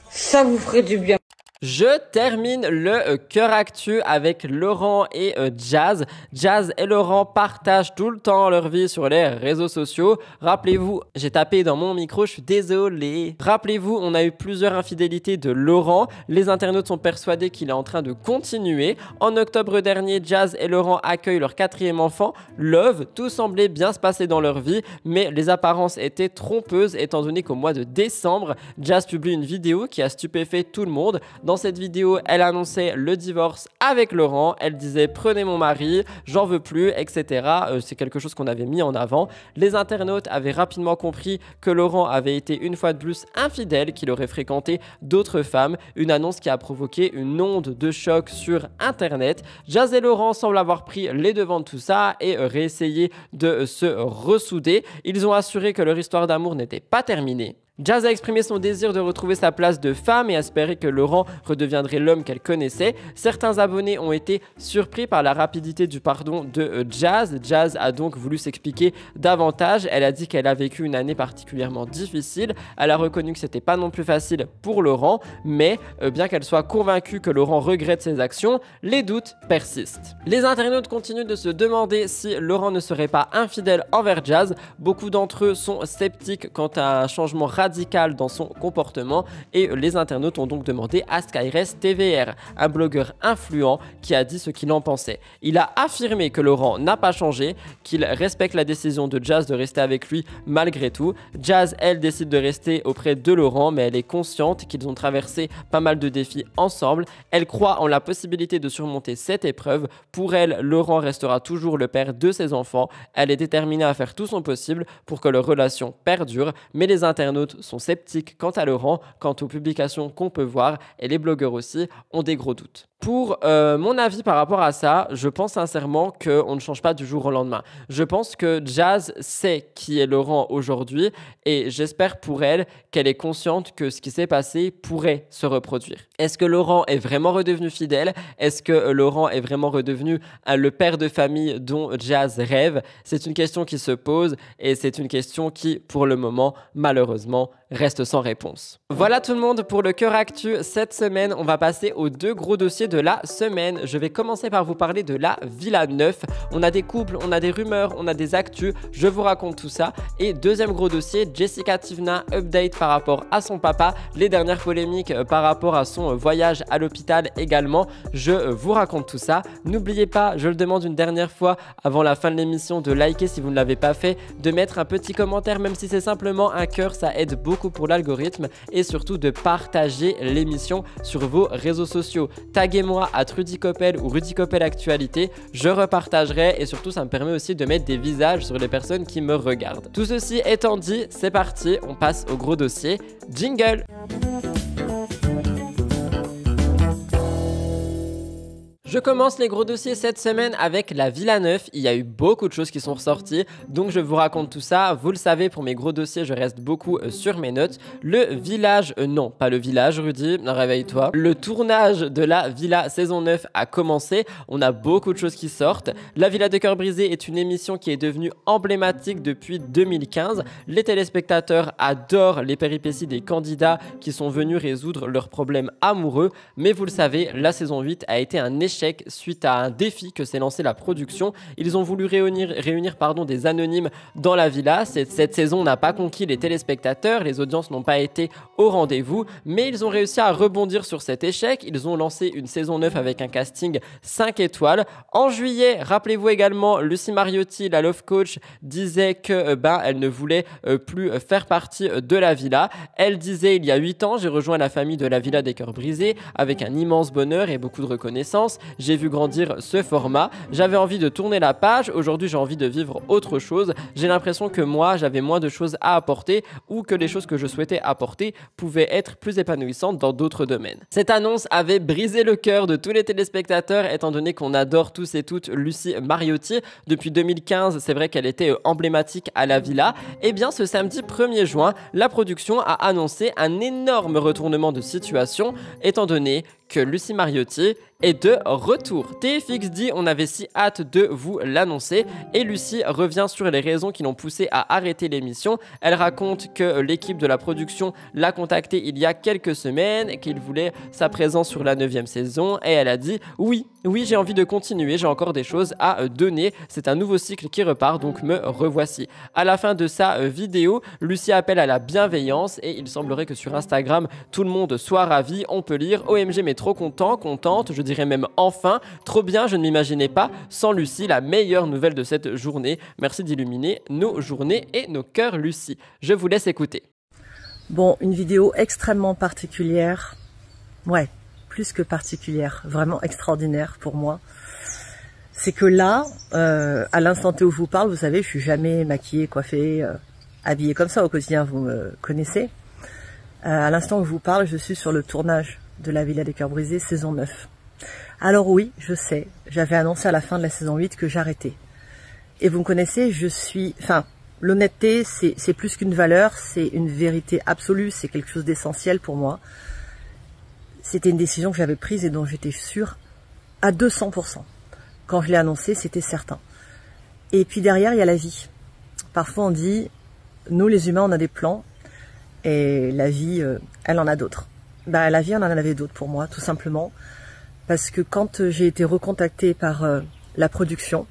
ça vous ferait du bien. Je termine le cœur actu avec Laurent et Jazz. Jazz et Laurent partagent tout le temps leur vie sur les réseaux sociaux. Rappelez-vous, j'ai tapé dans mon micro, je suis désolé. Rappelez-vous, on a eu plusieurs infidélités de Laurent. Les internautes sont persuadés qu'il est en train de continuer. En octobre dernier, Jazz et Laurent accueillent leur 4e enfant, Love. Tout semblait bien se passer dans leur vie, mais les apparences étaient trompeuses étant donné qu'au mois de décembre, Jazz publie une vidéo qui a stupéfait tout le monde. Dans cette vidéo, elle annonçait le divorce avec Laurent. Elle disait « Prenez mon mari, j'en veux plus, etc. » C'est quelque chose qu'on avait mis en avant. Les internautes avaient rapidement compris que Laurent avait été une fois de plus infidèle, qu'il aurait fréquenté d'autres femmes. Une annonce qui a provoqué une onde de choc sur Internet. Jazz et Laurent semblent avoir pris les devants de tout ça et réessayé de se ressouder. Ils ont assuré que leur histoire d'amour n'était pas terminée. Jazz a exprimé son désir de retrouver sa place de femme et espérait que Laurent redeviendrait l'homme qu'elle connaissait. Certains abonnés ont été surpris par la rapidité du pardon de Jazz. Jazz a donc voulu s'expliquer davantage. Elle a dit qu'elle a vécu une année particulièrement difficile. Elle a reconnu que c'était pas non plus facile pour Laurent, mais bien qu'elle soit convaincue que Laurent regrette ses actions, les doutes persistent. Les internautes continuent de se demander si Laurent ne serait pas infidèle envers Jazz. Beaucoup d'entre eux sont sceptiques quant à un changement radical radical dans son comportement et les internautes ont donc demandé à Skyrest TVR, un blogueur influent qui a dit ce qu'il en pensait. Il a affirmé que Laurent n'a pas changé, qu'il respecte la décision de Jazz de rester avec lui malgré tout. Jazz, elle, décide de rester auprès de Laurent, mais elle est consciente qu'ils ont traversé pas mal de défis ensemble. Elle croit en la possibilité de surmonter cette épreuve. Pour elle, Laurent restera toujours le père de ses enfants. Elle est déterminée à faire tout son possible pour que leur relation perdure, mais les internautes sont sceptiques quant à Laurent, quant aux publications qu'on peut voir, et les blogueurs aussi ont des gros doutes. Pour mon avis par rapport à ça, je pense sincèrement qu'on ne change pas du jour au lendemain. Je pense que Jazz sait qui est Laurent aujourd'hui et j'espère pour elle qu'elle est consciente que ce qui s'est passé pourrait se reproduire. Est-ce que Laurent est vraiment redevenu fidèle? Est-ce que Laurent est vraiment redevenu le père de famille dont Jazz rêve? C'est une question qui se pose et c'est une question qui, pour le moment, malheureusement, reste sans réponse. Voilà tout le monde pour le cœur actu. Cette semaine, on va passer aux 2 gros dossiers de la semaine. Je vais commencer par vous parler de la Villa 9. On a des couples, on a des rumeurs, on a des actus. Je vous raconte tout ça. Et deuxième gros dossier, Jessica Tivna, update par rapport à son papa. Les dernières polémiques par rapport à son voyage à l'hôpital également. Je vous raconte tout ça. N'oubliez pas, je le demande une dernière fois avant la fin de l'émission, de liker si vous ne l'avez pas fait, de mettre un petit commentaire, même si c'est simplement un cœur, ça aide beaucoup pour l'algorithme, et surtout de partager l'émission sur vos réseaux sociaux. Taguez-moi à Rudy Koppel ou Rudy Koppel Actualité, je repartagerai et surtout ça me permet aussi de mettre des visages sur les personnes qui me regardent. Tout ceci étant dit, c'est parti, on passe au gros dossier. Jingle! Je commence les gros dossiers cette semaine avec la Villa 9. Il y a eu beaucoup de choses qui sont ressorties, donc je vous raconte tout ça. Vous le savez, pour mes gros dossiers, je reste beaucoup sur mes notes. Le village, non, pas le village, Rudy, réveille-toi. Le tournage de la Villa saison 9 a commencé. On a beaucoup de choses qui sortent. La Villa de Cœur Brisé est une émission qui est devenue emblématique depuis 2015. Les téléspectateurs adorent les péripéties des candidats qui sont venus résoudre leurs problèmes amoureux. Mais vous le savez, la saison 8 a été un échec suite à un défi que s'est lancé la production. Ils ont voulu réunir des anonymes dans la villa. Cette saison n'a pas conquis les téléspectateurs, les audiences n'ont pas été au rendez-vous, mais ils ont réussi à rebondir sur cet échec. Ils ont lancé une saison 9 avec un casting 5 étoiles. En juillet, rappelez-vous également, Lucie Mariotti, la Love Coach, disait que elle ne voulait plus faire partie de la villa. Elle disait: il y a 8 ans, j'ai rejoint la famille de la Villa des Cœurs Brisés avec un immense bonheur et beaucoup de reconnaissance. J'ai vu grandir ce format, j'avais envie de tourner la page, aujourd'hui j'ai envie de vivre autre chose. J'ai l'impression que moi j'avais moins de choses à apporter ou que les choses que je souhaitais apporter pouvaient être plus épanouissantes dans d'autres domaines. Cette annonce avait brisé le cœur de tous les téléspectateurs étant donné qu'on adore tous et toutes Lucie Mariotti. Depuis 2015, c'est vrai qu'elle était emblématique à la villa. Et bien ce samedi 1er juin, la production a annoncé un énorme retournement de situation étant donné que Lucie Mariotti est de retour. TFX dit: on avait si hâte de vous l'annoncer, et Lucie revient sur les raisons qui l'ont poussée à arrêter l'émission. Elle raconte que l'équipe de la production l'a contactée il y a quelques semaines et qu'il voulait sa présence sur la 9e saison, et elle a dit: oui, j'ai envie de continuer, j'ai encore des choses à donner, c'est un nouveau cycle qui repart, donc me revoici. À la fin de sa vidéo, Lucie appelle à la bienveillance et il semblerait que sur Instagram, tout le monde soit ravi. On peut lire: OMG mais trop contente, je dirais même enfin, trop bien, je ne m'imaginais pas sans Lucie, la meilleure nouvelle de cette journée. Merci d'illuminer nos journées et nos cœurs, Lucie. Je vous laisse écouter. Bon, une vidéo extrêmement particulière, ouais, plus que particulière, vraiment extraordinaire pour moi. C'est que là, à l'instant T où je vous parle, vous savez, je suis jamais maquillée, coiffée, habillée comme ça au quotidien, vous me connaissez. À l'instant où je vous parle, je suis sur le tournage de la Villa des Cœurs Brisés, saison 9. Alors oui, je sais, j'avais annoncé à la fin de la saison 8 que j'arrêtais. Et vous me connaissez, l'honnêteté, c'est plus qu'une valeur, c'est une vérité absolue, c'est quelque chose d'essentiel pour moi. C'était une décision que j'avais prise et dont j'étais sûre à 200%. Quand je l'ai annoncé, c'était certain. Et puis derrière, il y a la vie. Parfois on dit, nous les humains, on a des plans, et la vie, elle en a d'autres. La vie, on en avait d'autres pour moi, tout simplement. Parce que quand j'ai été recontactée par la production,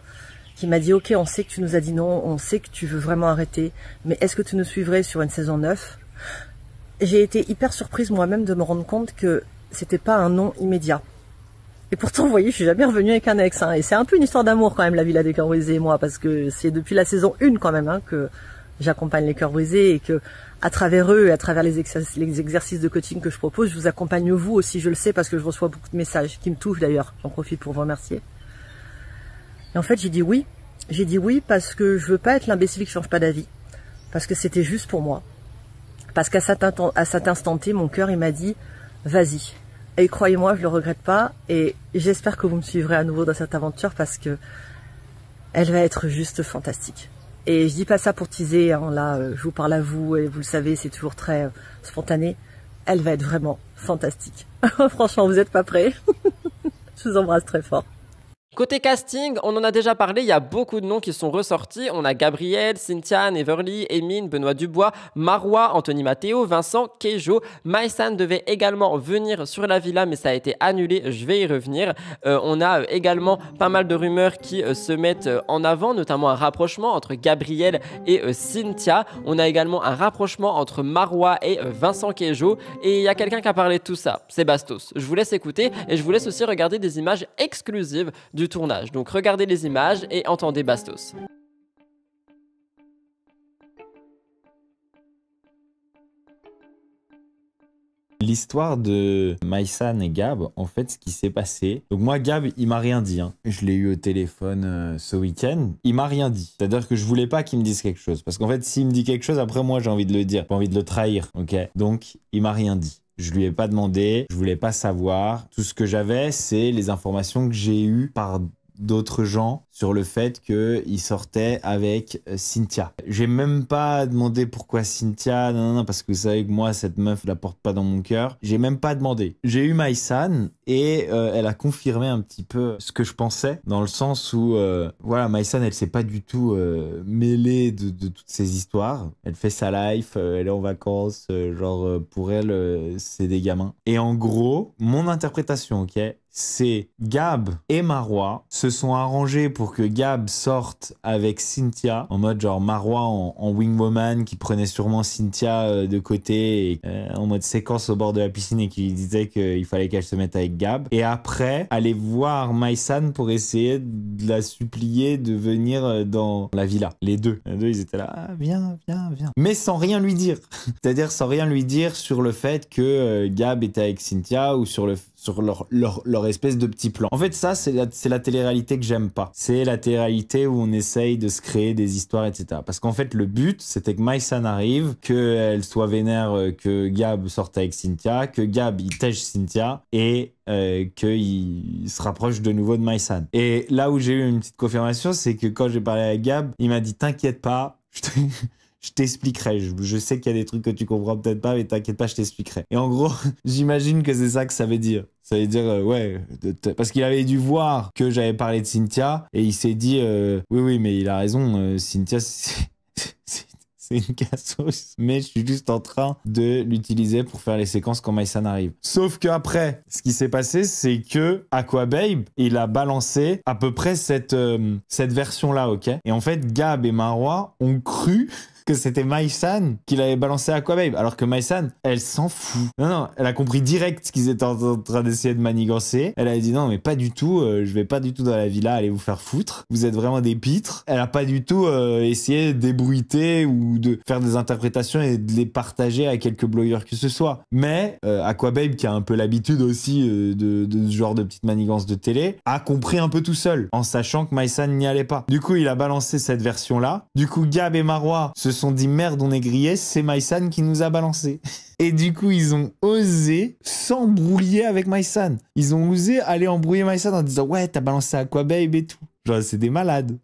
qui m'a dit: ok, on sait que tu nous as dit non, on sait que tu veux vraiment arrêter, mais est-ce que tu nous suivrais sur une saison 9? j'ai été hyper surprise moi-même de me rendre compte que c'était pas un non immédiat. Et pourtant, vous voyez, je suis jamais revenue avec un ex, hein. Et c'est un peu une histoire d'amour quand même, la Villa des Cœurs Brisés et moi, parce que c'est depuis la saison 1 quand même, hein, que j'accompagne les cœurs brisés et que, à travers eux et à travers les exercices de coaching que je propose, je vous accompagne vous aussi, je le sais, parce que je reçois beaucoup de messages qui me touchent d'ailleurs. J'en profite pour vous remercier. Et en fait, j'ai dit oui. J'ai dit oui parce que je veux pas être l'imbécile qui change pas d'avis. Parce que c'était juste pour moi. Parce qu'à cet instant T, mon cœur, il m'a dit, vas-y. Et croyez-moi, je le regrette pas. Et j'espère que vous me suivrez à nouveau dans cette aventure parce que elle va être juste fantastique. Et je dis pas ça pour teaser, hein, là, je vous parle à vous et vous le savez, c'est toujours très spontané. Elle va être vraiment fantastique. Franchement, vous n'êtes pas prêts. Je vous embrasse très fort. Côté casting, on en a déjà parlé, il y a beaucoup de noms qui sont ressortis. On a Gabriel, Cynthia, Neverly, Emine, Benoît Dubois, Marois, Anthony Matteo, Vincent, Keijo. Maïsan devait également venir sur la villa, mais ça a été annulé, je vais y revenir. On a également pas mal de rumeurs qui se mettent en avant, notamment un rapprochement entre Gabriel et Cynthia. On a également un rapprochement entre Marois et Vincent Keijo. Et il y a quelqu'un qui a parlé de tout ça, c'est Bastos. Je vous laisse écouter et je vous laisse aussi regarder des images exclusives du tournage. Donc regardez les images et entendez Bastos. L'histoire de Maïsan et Gab, en fait, ce qui s'est passé... Donc moi, Gab, il m'a rien dit. Hein. Je l'ai eu au téléphone ce week-end. Il m'a rien dit. C'est-à-dire que je voulais pas qu'il me dise quelque chose. Parce qu'en fait, s'il me dit quelque chose, après, moi, j'ai envie de le dire. J'ai envie de le trahir. Ok. Donc, il m'a rien dit. Je lui ai pas demandé, je voulais pas savoir. Tout ce que j'avais, c'est les informations que j'ai eues par d'autres gens sur le fait qu'il sortait avec Cynthia. J'ai même pas demandé pourquoi Cynthia, non, parce que vous savez que moi, cette meuf, je la porte pas dans mon cœur. J'ai même pas demandé. J'ai eu Maïsan et elle a confirmé un petit peu ce que je pensais, dans le sens où, voilà, Maïsan, elle s'est pas du tout mêlée de toutes ces histoires. Elle fait sa life, elle est en vacances, genre, pour elle, c'est des gamins. Et en gros, mon interprétation, ok, c'est Gab et Marois se sont arrangés pour que Gab sorte avec Cynthia, en mode genre Marois en wingwoman qui prenait sûrement Cynthia de côté et, en mode séquence au bord de la piscine et qui lui disait qu'il fallait qu'elle se mette avec Gab. Et après, aller voir Maïsan pour essayer de la supplier de venir dans la villa. Les deux, ils étaient là, ah, viens. Mais sans rien lui dire. C'est-à-dire sans rien lui dire sur le fait que Gab était avec Cynthia ou sur leur espèce de petit plan. En fait, ça, c'est la télé-réalité que j'aime pas. C'est la télé-réalité où on essaye de se créer des histoires, etc. Parce qu'en fait, le but, c'était que Maïsan arrive, qu'elle soit vénère, que Gab sorte avec Cynthia, que Gab, il tèche Cynthia et qu'il se rapproche de nouveau de Maïsan. Et là où j'ai eu une petite confirmation, c'est que quand j'ai parlé à Gab, il m'a dit « T'inquiète pas, je t'expliquerai. Je sais qu'il y a des trucs que tu comprends peut-être pas, mais t'inquiète pas, je t'expliquerai. » Et en gros, j'imagine que c'est ça que ça veut dire. Ça veut dire, ouais, parce qu'il avait dû voir que j'avais parlé de Cynthia et il s'est dit, oui, mais il a raison, Cynthia, c'est une cassos. Mais je suis juste en train de l'utiliser pour faire les séquences quand Maïsan arrive. Sauf qu'après, ce qui s'est passé, c'est que Aquababe, il a balancé à peu près cette version-là, ok? Et en fait, Gab et Marois ont cru que c'était Maïsan qui l'avait balancé à Aquababe, alors que Maïsan, elle s'en fout. Non, elle a compris direct qu'ils étaient en train d'essayer de manigancer. Elle a dit non, mais pas du tout, je vais pas du tout dans la villa aller vous faire foutre. Vous êtes vraiment des pitres. Elle a pas du tout essayé d'ébruiter ou de faire des interprétations et de les partager à quelques blogueurs que ce soit. Mais Aquababe, qui a un peu l'habitude aussi de ce genre de petites manigances de télé, a compris un peu tout seul, en sachant que Maïsan n'y allait pas. Du coup, il a balancé cette version-là. Du coup, Gab et Marois se sont dit merde, on est grillés, c'est Maïsan qui nous a balancé. Et du coup, ils ont osé s'embrouiller avec Maïsan. Ils ont osé aller embrouiller Maïsan en disant ouais, t'as balancé Aquababe et tout. Genre, c'est des malades.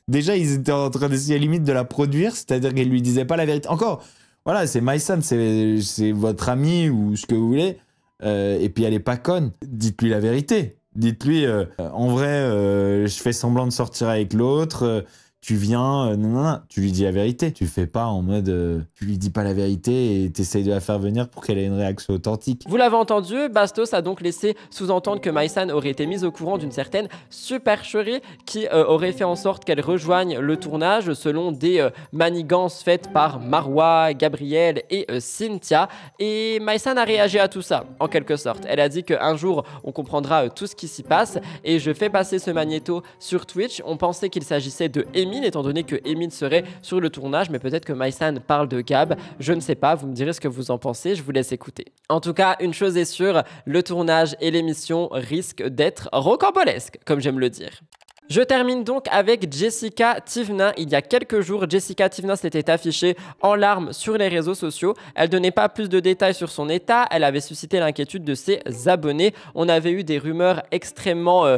Déjà, ils étaient en train d'essayer limite de la produire, c'est-à-dire qu'ils lui disaient pas la vérité. Encore, voilà, c'est Maïsan, c'est votre ami ou ce que vous voulez. Et puis, elle est pas conne. Dites-lui la vérité. Dites-lui, en vrai, je fais semblant de sortir avec l'autre. tu viens, non, tu lui dis la vérité. Tu fais pas en mode, tu lui dis pas la vérité et t'essayes de la faire venir pour qu'elle ait une réaction authentique. Vous l'avez entendu, Bastos a donc laissé sous-entendre que Maïsan aurait été mise au courant d'une certaine supercherie qui aurait fait en sorte qu'elle rejoigne le tournage selon des manigances faites par Marwa, Gabriel et Cynthia. Et Maïsan a réagi à tout ça, en quelque sorte. Elle a dit qu'un jour, on comprendra tout ce qui s'y passe. Et je fais passer ce magnéto sur Twitch. On pensait qu'il s'agissait de Emile, étant donné que Emile serait sur le tournage. Mais peut-être que Maïsan parle de Gab. Je ne sais pas, vous me direz ce que vous en pensez. Je vous laisse écouter. En tout cas, une chose est sûre, le tournage et l'émission risquent d'être rocambolesques, comme j'aime le dire. Je termine donc avec Jessica Thivenin. Il y a quelques jours, Jessica Thivenin s'était affichée en larmes sur les réseaux sociaux. Elle donnait pas plus de détails sur son état. Elle avait suscité l'inquiétude de ses abonnés. On avait eu des rumeurs extrêmement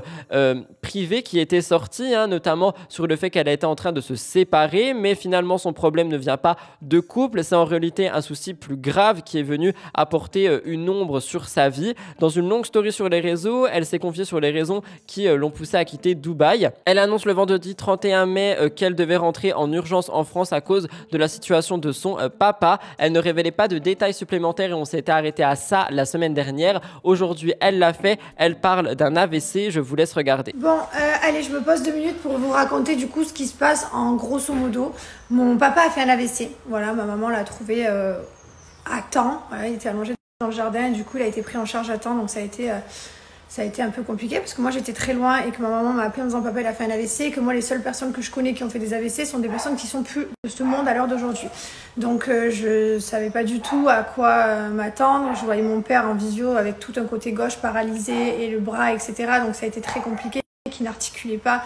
privées qui étaient sorties, notamment sur le fait qu'elle était en train de se séparer. Mais finalement, son problème ne vient pas de couple. C'est en réalité un souci plus grave qui est venu apporter une ombre sur sa vie. Dans une longue story sur les réseaux, elle s'est confiée sur les raisons qui l'ont poussée à quitter Dubaï. Elle annonce le vendredi 31 mai qu'elle devait rentrer en urgence en France à cause de la situation de son papa. Elle ne révélait pas de détails supplémentaires et on s'était arrêté à ça la semaine dernière. Aujourd'hui, elle l'a fait. Elle parle d'un AVC. Je vous laisse regarder. Bon, allez, je me pose 2 minutes pour vous raconter du coup ce qui se passe en grosso modo. Mon papa a fait un AVC. Voilà, ma maman l'a trouvé à temps. Voilà, il était allongé dans le jardin et du coup, il a été pris en charge à temps. Donc ça a été un peu compliqué parce que moi j'étais très loin et que ma maman m'a appelé en disant papa il a fait un AVC et que moi les seules personnes que je connais qui ont fait des AVC sont des personnes qui sont plus de ce monde à l'heure d'aujourd'hui. Donc je savais pas du tout à quoi m'attendre. Je voyais mon père en visio avec tout un côté gauche paralysé et le bras etc. Donc ça a été très compliqué, qui n'articulait pas,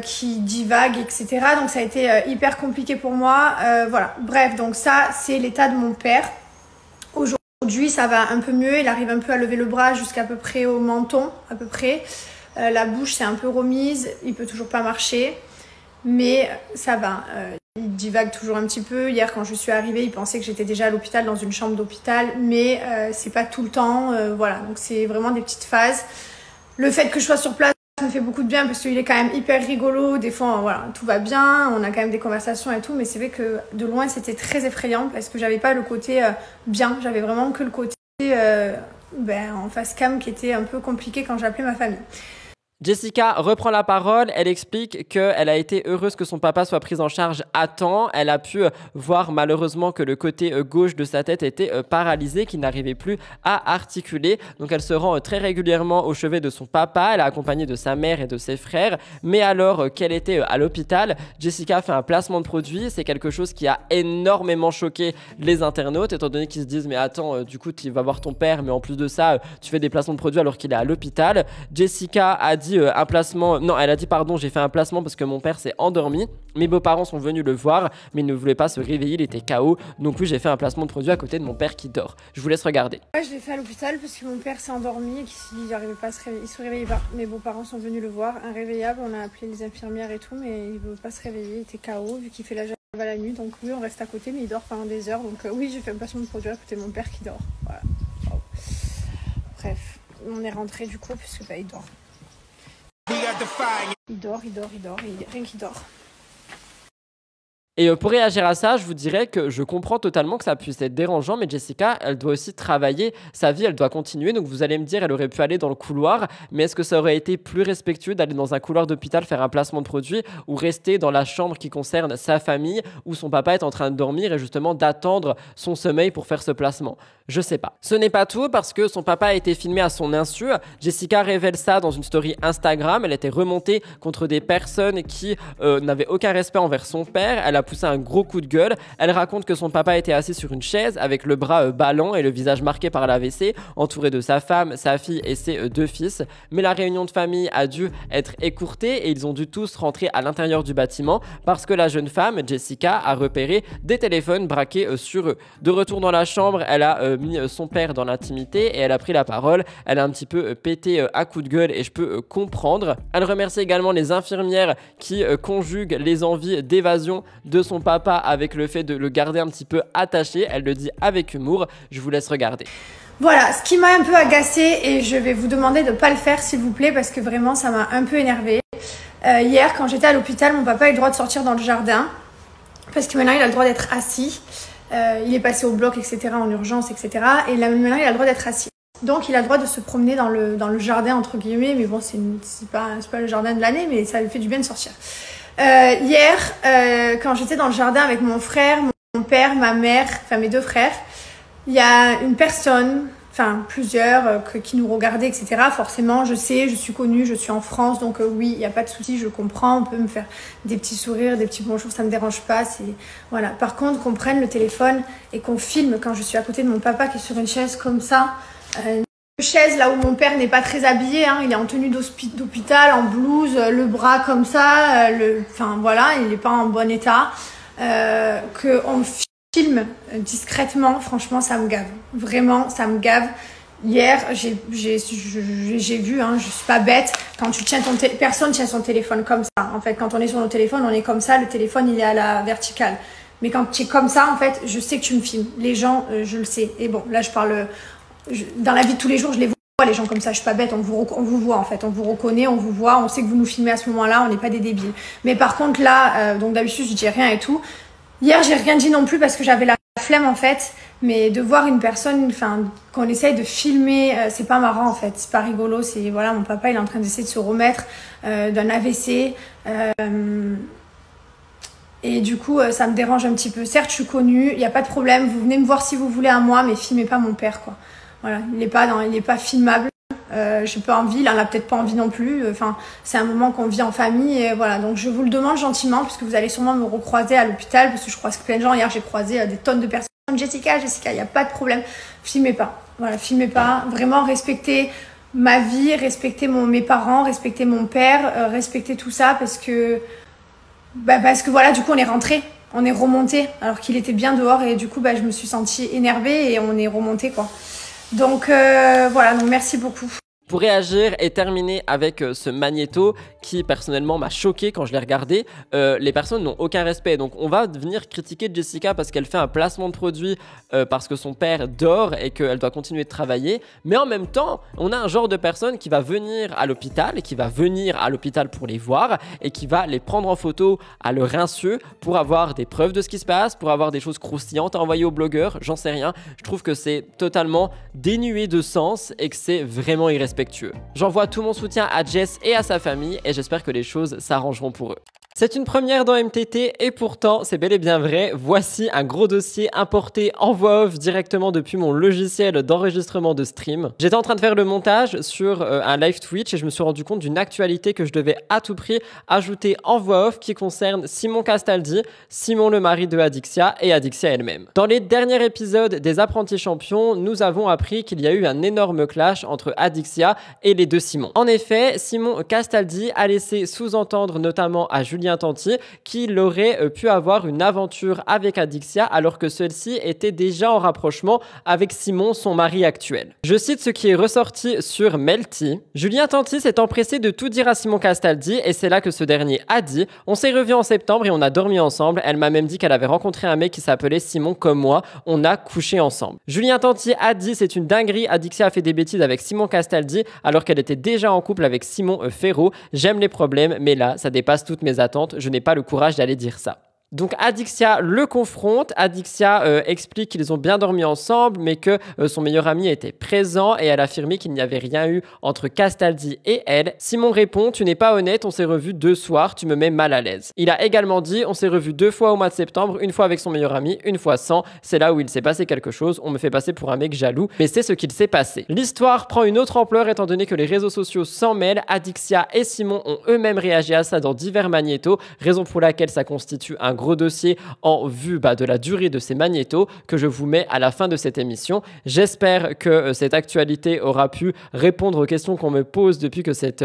qui divague etc. Donc ça a été hyper compliqué pour moi. Voilà, bref, donc ça c'est l'état de mon père. Aujourd'hui, ça va un peu mieux. Il arrive un peu à lever le bras jusqu'à peu près au menton, à peu près. La bouche s'est un peu remise. Il peut toujours pas marcher, mais ça va. Il divague toujours un petit peu. Hier, quand je suis arrivée, il pensait que j'étais déjà à l'hôpital, dans une chambre d'hôpital, mais c'est pas tout le temps. Voilà, donc c'est vraiment des petites phases. Le fait que je sois sur place me fait beaucoup de bien parce qu'il est quand même hyper rigolo. Des fois, voilà, tout va bien, on a quand même des conversations et tout, mais c'est vrai que de loin, c'était très effrayant parce que j'avais pas le côté bien, j'avais vraiment que le côté en face cam qui était un peu compliqué quand j'appelais ma famille. Jessica reprend la parole, elle explique qu'elle a été heureuse que son papa soit pris en charge à temps. Elle a pu voir malheureusement que le côté gauche de sa tête était paralysé, qu'il n'arrivait plus à articuler. Donc elle se rend très régulièrement au chevet de son papa, elle est accompagnée de sa mère et de ses frères. Mais alors qu'elle était à l'hôpital, Jessica fait un placement de produit. C'est quelque chose qui a énormément choqué les internautes, étant donné qu'ils se disent mais attends, du coup tu vas voir ton père, mais en plus de ça, tu fais des placements de produits alors qu'il est à l'hôpital. Jessica a dit elle a dit pardon, j'ai fait un placement parce que mon père s'est endormi. Mes beaux-parents sont venus le voir, mais ils ne voulaient pas se réveiller, il était KO. Donc oui, j'ai fait un placement de produit à côté de mon père qui dort. Je vous laisse regarder. Ouais, je l'ai fait à l'hôpital parce que mon père s'est endormi et qu'il n'arrivait pas à se réveiller. Il se réveillait pas. Mes beaux-parents sont venus le voir, irréveillable. On a appelé les infirmières et tout, mais il ne veut pas se réveiller. Il était KO vu qu'il fait la java la nuit. Donc oui, on reste à côté, mais il dort pendant des heures. Donc oui, j'ai fait un placement de produit à côté de mon père qui dort. Voilà. Wow. Bref, on est rentré du coup parce que il dort. Il dort, rien qui dort. Et pour réagir à ça, je vous dirais que je comprends totalement que ça puisse être dérangeant, mais Jessica, elle doit aussi travailler sa vie, elle doit continuer. Donc vous allez me dire, elle aurait pu aller dans le couloir, mais est-ce que ça aurait été plus respectueux d'aller dans un couloir d'hôpital faire un placement de produit ou rester dans la chambre qui concerne sa famille où son papa est en train de dormir et justement d'attendre son sommeil pour faire ce placement? Je sais pas. Ce n'est pas tout parce que son papa a été filmé à son insu. Jessica révèle ça dans une story Instagram. Elle était remontée contre des personnes qui n'avaient aucun respect envers son père. Elle a poussé un gros coup de gueule. Elle raconte que son papa était assis sur une chaise avec le bras ballant et le visage marqué par l'AVC, entouré de sa femme, sa fille et ses 2 fils. Mais la réunion de famille a dû être écourtée et ils ont dû tous rentrer à l'intérieur du bâtiment parce que la jeune femme, Jessica, a repéré des téléphones braqués sur eux. De retour dans la chambre, elle a mis son père dans l'intimité et elle a pris la parole. Elle a un petit peu pété un coup de gueule et je peux comprendre. Elle remercie également les infirmières qui conjuguent les envies d'évasion de son papa avec le fait de le garder un petit peu attaché. Elle le dit avec humour. Je vous laisse regarder. Voilà, ce qui m'a un peu agacée et je vais vous demander de ne pas le faire s'il vous plaît parce que vraiment ça m'a un peu énervée. Hier, quand j'étais à l'hôpital, mon papa a eu le droit de sortir dans le jardin parce que maintenant il a le droit d'être assis. Il est passé au bloc, etc., en urgence, etc. Et là, maintenant il a le droit d'être assis. Donc il a le droit de se promener dans le jardin, entre guillemets, mais bon, c'est pas le jardin de l'année, mais ça lui fait du bien de sortir. Hier, quand j'étais dans le jardin avec mon frère, mon père, ma mère, enfin mes 2 frères, il y a une personne, enfin plusieurs, qui nous regardaient, etc. Forcément, je sais, je suis connue, je suis en France, donc oui, il n'y a pas de souci, je comprends, on peut me faire des petits sourires, des petits bonjours, ça ne me dérange pas. Voilà. Par contre, qu'on prenne le téléphone et qu'on filme quand je suis à côté de mon papa qui est sur une chaise comme ça, une chaise là où mon père n'est pas très habillé, hein, il est en tenue d'hôpital, en blouse, le bras comme ça, enfin voilà, il n'est pas en bon état, qu'on filme discrètement, franchement ça me gave, vraiment ça me gave. Hier j'ai vu, hein, je suis pas bête, quand tu tiens personne tient son téléphone comme ça, en fait quand on est sur nos téléphones on est comme ça, le téléphone il est à la verticale, mais quand tu es comme ça en fait je sais que tu me filmes, les gens je le sais, et bon là je parle dans la vie de tous les jours, je les vois, les gens comme ça, je suis pas bête, on vous voit en fait, on vous reconnaît, on vous voit, on sait que vous nous filmez à ce moment-là, on n'est pas des débiles. Mais par contre là, donc d'habitude je dis rien et tout. Hier j'ai rien dit non plus parce que j'avais la flemme en fait, mais de voir une personne, enfin qu'on essaye de filmer, c'est pas marrant en fait, c'est pas rigolo, c'est voilà, mon papa il est en train d'essayer de se remettre d'un AVC. Et du coup, ça me dérange un petit peu. Certes, je suis connue, il n'y a pas de problème, vous venez me voir si vous voulez à moi, mais filmez pas mon père quoi. Voilà, il est pas filmable. J'ai pas envie, il en a peut-être pas envie non plus. Enfin, c'est un moment qu'on vit en famille et voilà. Donc je vous le demande gentiment puisque vous allez sûrement me recroiser à l'hôpital parce que je croise plein de gens. Hier, j'ai croisé des tonnes de personnes. Jessica, il n'y a pas de problème. Filmez pas. Voilà, filmez pas. Vraiment respectez ma vie, respectez mes parents, respectez mon père, respectez tout ça parce que voilà, du coup on est rentré. On est remonté alors qu'il était bien dehors et du coup je me suis sentie énervée et on est remonté quoi. Donc voilà, donc merci beaucoup. Pour réagir et terminer avec ce magnéto qui personnellement m'a choqué quand je l'ai regardé, les personnes n'ont aucun respect. Donc on va venir critiquer Jessica parce qu'elle fait un placement de produit parce que son père dort et qu'elle doit continuer de travailler. Mais en même temps, on a un genre de personne qui va venir à l'hôpital et qui va venir à l'hôpital pour les voir et qui va les prendre en photo à leur insu pour avoir des preuves de ce qui se passe, pour avoir des choses croustillantes à envoyer aux blogueurs, j'en sais rien. Je trouve que c'est totalement dénué de sens et que c'est vraiment irrespectueux. J'envoie tout mon soutien à Jess et à sa famille et j'espère que les choses s'arrangeront pour eux. C'est une première dans MTT et pourtant c'est bel et bien vrai, voici un gros dossier importé en voix off directement depuis mon logiciel d'enregistrement de stream. J'étais en train de faire le montage sur un live Twitch et je me suis rendu compte d'une actualité que je devais à tout prix ajouter en voix off qui concerne Simon Castaldi, Simon le mari de Adixia et Adixia elle-même. Dans les derniers épisodes des Apprentis Champions, nous avons appris qu'il y a eu un énorme clash entre Adixia et les 2 Simon. En effet, Simon Castaldi a laissé sous-entendre notamment à Julien Tanti qu'il aurait pu avoir une aventure avec Adixia alors que celle-ci était déjà en rapprochement avec Simon, son mari actuel. Je cite ce qui est ressorti sur Melty. Julien Tanti s'est empressé de tout dire à Simon Castaldi et c'est là que ce dernier a dit « On s'est revus en septembre et on a dormi ensemble. Elle m'a même dit qu'elle avait rencontré un mec qui s'appelait Simon comme moi. On a couché ensemble. » Julien Tanti a dit « C'est une dinguerie. Adixia a fait des bêtises avec Simon Castaldi alors qu'elle était déjà en couple avec Simon Ferro. J'aime les problèmes mais là, ça dépasse toutes mes attentes. Je n'ai pas le courage d'aller dire ça. » Donc Adixia le confronte, Adixia explique qu'ils ont bien dormi ensemble mais que son meilleur ami était présent et elle affirmait qu'il n'y avait rien eu entre Castaldi et elle. Simon répond « Tu n'es pas honnête, on s'est revus 2 soirs, tu me mets mal à l'aise. » Il a également dit « On s'est revus 2 fois au mois de septembre, une fois avec son meilleur ami, une fois sans. C'est là où il s'est passé quelque chose, on me fait passer pour un mec jaloux, mais c'est ce qu'il s'est passé. » L'histoire prend une autre ampleur étant donné que les réseaux sociaux s'en mêlent. Adixia et Simon ont eux-mêmes réagi à ça dans divers magnétos, raison pour laquelle ça constitue un gros dossier en vue de la durée de ces magnétos que je vous mets à la fin de cette émission. J'espère que cette actualité aura pu répondre aux questions qu'on me pose depuis que cette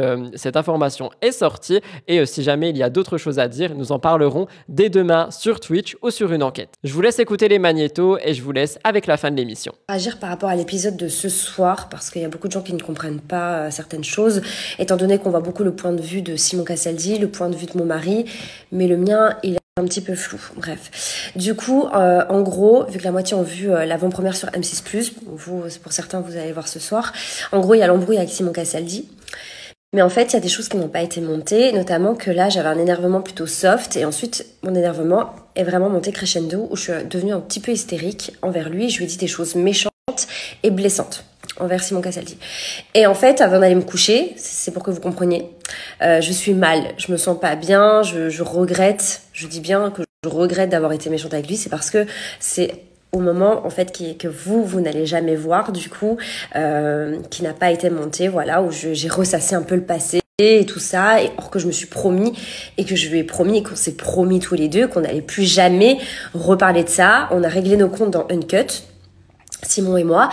information est sortie et si jamais il y a d'autres choses à dire, nous en parlerons dès demain sur Twitch ou sur une enquête. Je vous laisse écouter les magnétos et je vous laisse avec la fin de l'émission. Agir par rapport à l'épisode de ce soir parce qu'il y a beaucoup de gens qui ne comprennent pas certaines choses étant donné qu'on voit beaucoup le point de vue de Simon Castaldi, le point de vue de mon mari, mais le mien il est un petit peu flou, bref. Du coup, en gros, vu que la moitié ont vu l'avant-première sur M6+, vous, pour certains, vous allez voir ce soir. En gros, il y a l'embrouille avec Simon Castaldi. Mais en fait, il y a des choses qui n'ont pas été montées, notamment que là, j'avais un énervement plutôt soft, et ensuite, mon énervement est vraiment monté crescendo, où je suis devenue un petit peu hystérique envers lui, je lui ai dit des choses méchantes et blessantes envers Simon Castaldi. Et en fait, avant d'aller me coucher, c'est pour que vous compreniez, je suis mal, je me sens pas bien, je regrette, je dis bien que je regrette d'avoir été méchante avec lui, c'est parce que c'est au moment en fait que vous n'allez jamais voir du coup, qui n'a pas été monté, voilà, où j'ai ressassé un peu le passé et tout ça, et or que je me suis promis et que je lui ai promis et qu'on s'est promis tous les deux qu'on n'allait plus jamais reparler de ça. On a réglé nos comptes dans Uncut, Simon et moi.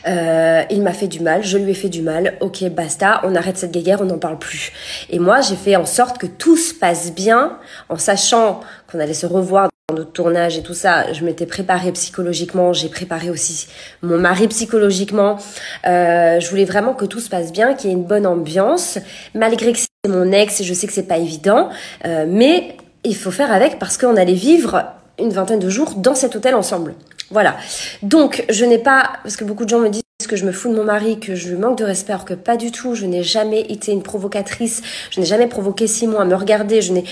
Il m'a fait du mal, je lui ai fait du mal, ok basta, on arrête cette guéguerre, on n'en parle plus. Et moi j'ai fait en sorte que tout se passe bien, en sachant qu'on allait se revoir dans notre tournage et tout ça. Je m'étais préparée psychologiquement, j'ai préparé aussi mon mari psychologiquement. Je voulais vraiment que tout se passe bien, qu'il y ait une bonne ambiance, malgré que c'est mon ex et je sais que c'est pas évident, mais il faut faire avec parce qu'on allait vivre une vingtaine de jours dans cet hôtel ensemble. Voilà. Donc, je n'ai pas, parce que beaucoup de gens me disent que je me fous de mon mari, que je lui manque de respect, alors que pas du tout. Je n'ai jamais été une provocatrice. Je n'ai jamais provoqué Simon à me regarder. Je n'ai,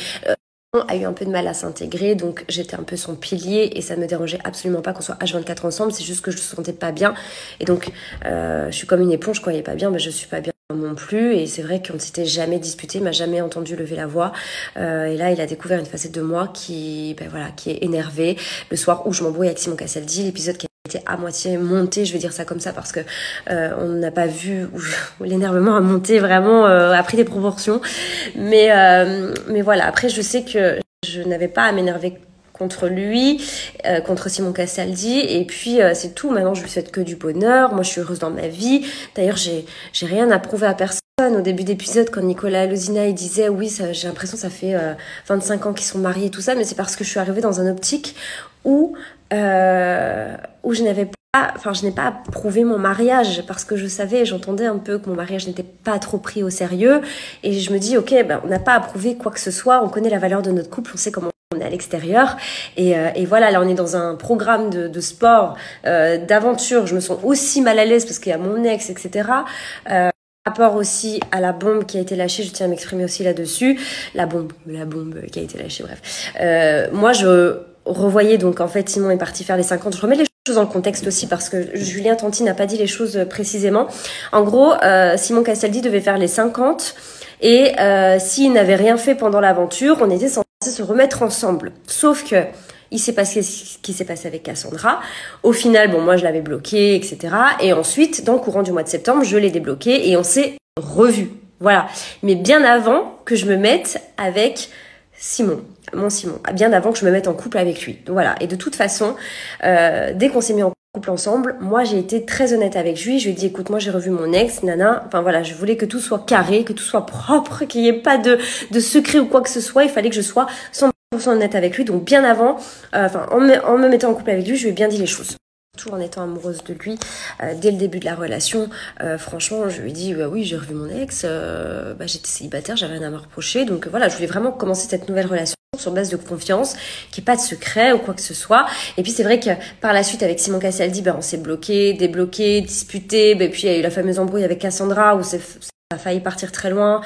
a eu un peu de mal à s'intégrer, donc j'étais un peu son pilier et ça ne me dérangeait absolument pas qu'on soit H24 ensemble. C'est juste que je ne me sentais pas bien. Et donc, je suis comme une éponge, quand il n'est pas bien, mais je ne suis pas bien non plus. Et c'est vrai qu'on ne s'était jamais disputé, il m'a jamais entendu lever la voix. Et là, il a découvert une facette de moi qui est énervée. Le soir où je m'embrouille avec Simon Castaldi, l'épisode qui a été à moitié monté, je vais dire ça comme ça parce que on n'a pas vu où l'énervement a monté vraiment, a pris des proportions. Mais voilà, après je sais que je n'avais pas à m'énerver contre lui, contre Simon Castaldi, et puis c'est tout. Maintenant je lui souhaite que du bonheur, moi je suis heureuse dans ma vie. D'ailleurs j'ai rien à prouver à personne. Au début d'épisode, quand Nicolas Lozina il disait oui, j'ai l'impression que ça fait 25 ans qu'ils sont mariés et tout ça, mais c'est parce que je suis arrivée dans un optique où je n'ai pas prouvé mon mariage parce que je savais, j'entendais un peu que mon mariage n'était pas trop pris au sérieux, et je me dis ok, on n'a pas à prouver quoi que ce soit, on connaît la valeur de notre couple, on sait comment on est à l'extérieur, et voilà, là on est dans un programme de sport, d'aventure, je me sens aussi mal à l'aise parce qu'il y a mon ex, etc. Rapport aussi à la bombe qui a été lâchée, je tiens à m'exprimer aussi là-dessus, la bombe qui a été lâchée, bref. Moi je revoyais donc en fait Simon est parti faire les 50, je remets les choses dans le contexte aussi parce que Julien Tanti n'a pas dit les choses précisément. En gros, Simon Castaldi devait faire les 50 et s'il n'avait rien fait pendant l'aventure, on était censé se remettre ensemble. Sauf que il s'est passé ce qui s'est passé avec Cassandra. Au final, moi je l'avais bloqué, etc. Et ensuite, dans le courant du mois de septembre, je l'ai débloqué et on s'est revus. Voilà. Mais bien avant que je me mette avec Simon, bien avant que je me mette en couple avec lui. Donc voilà. Et de toute façon, dès qu'on s'est mis en couple ensemble, moi j'ai été très honnête avec lui. Je lui ai dit écoute, moi j'ai revu mon ex, nana. Enfin voilà, je voulais que tout soit carré, que tout soit propre, qu'il n'y ait pas de secret ou quoi que ce soit. Il fallait que je sois 100% honnête avec lui. Donc bien avant, en me mettant en couple avec lui, je lui ai bien dit les choses. Tout en étant amoureuse de lui dès le début de la relation, franchement je lui ai dit oui, j'ai revu mon ex, j'étais célibataire, j'avais rien à me reprocher, donc voilà, je voulais vraiment commencer cette nouvelle relation sur base de confiance, qu'il n'y ait pas de secret ou quoi que ce soit. Et puis c'est vrai que par la suite avec Simon Castaldi, on s'est bloqué, débloqué, disputé, puis il y a eu la fameuse embrouille avec Cassandra où ça a failli partir très loin,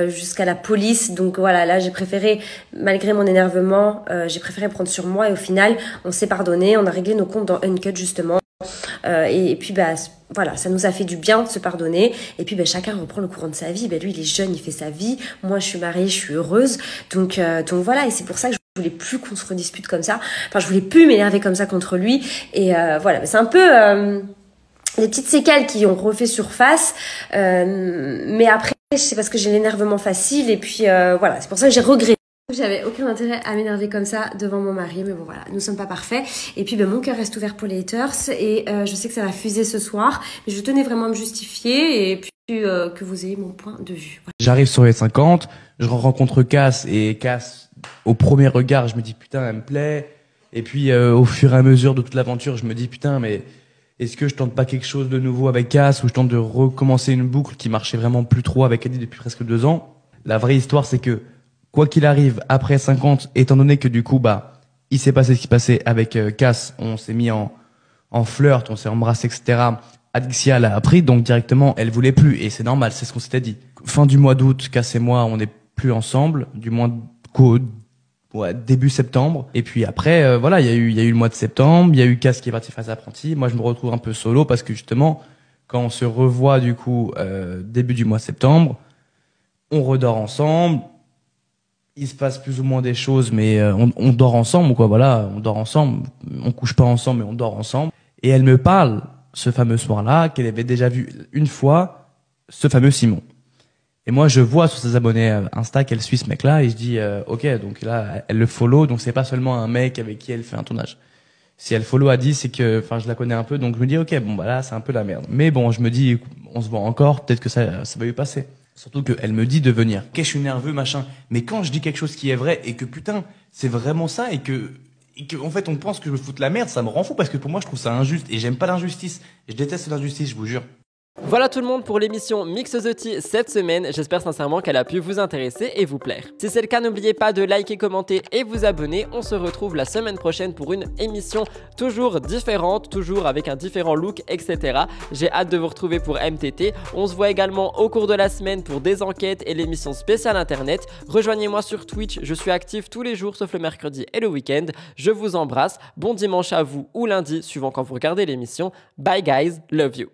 jusqu'à la police. Donc voilà, là j'ai préféré, malgré mon énervement, j'ai préféré prendre sur moi, et au final on s'est pardonné, on a réglé nos comptes dans Uncut justement, et puis voilà, ça nous a fait du bien de se pardonner, et puis chacun reprend le courant de sa vie. Lui il est jeune, il fait sa vie, moi je suis mariée, je suis heureuse, donc voilà, et c'est pour ça que je voulais plus qu'on se redispute comme ça, je voulais plus m'énerver comme ça contre lui, et voilà, c'est un peu des petites séquelles qui ont refait surface, mais après c'est parce que j'ai l'énervement facile, et puis voilà, c'est pour ça que j'ai regretté. J'avais aucun intérêt à m'énerver comme ça devant mon mari, mais bon voilà, nous sommes pas parfaits, et puis mon cœur reste ouvert pour les haters, et je sais que ça va fuser ce soir, mais je tenais vraiment à me justifier, et puis que vous ayez mon point de vue. Voilà. J'arrive sur les 50, je rencontre Cass, et Cass, au premier regard, je me dis putain, elle me plaît, et puis au fur et à mesure de toute l'aventure, je me dis putain, mais est-ce que je tente pas quelque chose de nouveau avec Cass, ou je tente de recommencer une boucle qui marchait vraiment plus trop avec Eddie depuis presque 2 ans. La vraie histoire, c'est que quoi qu'il arrive, après 50, étant donné que du coup, il s'est passé ce qui passait avec Cass, on s'est mis en flirt, on s'est embrassé, etc. Alexia l'a appris, donc directement, elle voulait plus. Et c'est normal, c'est ce qu'on s'était dit. Fin du mois d'août, Cass et moi, on n'est plus ensemble, du moins début septembre. Et puis après, voilà, il y a eu le mois de septembre, il y a eu Cass qui est parti faire ses apprentis. Moi, je me retrouve un peu solo parce que justement, quand on se revoit du coup début du mois de septembre, on redort ensemble. Il se passe plus ou moins des choses, mais on dort ensemble, quoi. Voilà, on dort ensemble. On couche pas ensemble, mais on dort ensemble. Et elle me parle, ce fameux soir-là, qu'elle avait déjà vu une fois ce fameux Simon. Et moi, je vois sur ses abonnés Insta qu'elle suit ce mec-là, et je dis, ok, donc là, elle le follow, donc c'est pas seulement un mec avec qui elle fait un tournage. Si elle follow Adi, c'est que, enfin, je la connais un peu, donc je me dis, ok, bon, bah là, c'est un peu la merde. Mais bon, je me dis, on se voit encore, peut-être que ça va lui passer. Surtout qu'elle me dit de venir. Ok, je suis nerveux, machin. Mais quand je dis quelque chose qui est vrai et que putain, c'est vraiment ça et que en fait on pense que je me fous de la merde, ça me rend fou parce que pour moi je trouve ça injuste et j'aime pas l'injustice. Je déteste l'injustice, je vous jure. Voilà tout le monde pour l'émission Mix the Tea cette semaine, j'espère sincèrement qu'elle a pu vous intéresser et vous plaire. Si c'est le cas, n'oubliez pas de liker, commenter et vous abonner, on se retrouve la semaine prochaine pour une émission toujours différente, toujours avec un différent look, etc. J'ai hâte de vous retrouver pour MTT, on se voit également au cours de la semaine pour des enquêtes et l'émission spéciale internet. Rejoignez-moi sur Twitch, je suis actif tous les jours sauf le mercredi et le week-end. Je vous embrasse, bon dimanche à vous ou lundi suivant quand vous regardez l'émission. Bye guys, love you.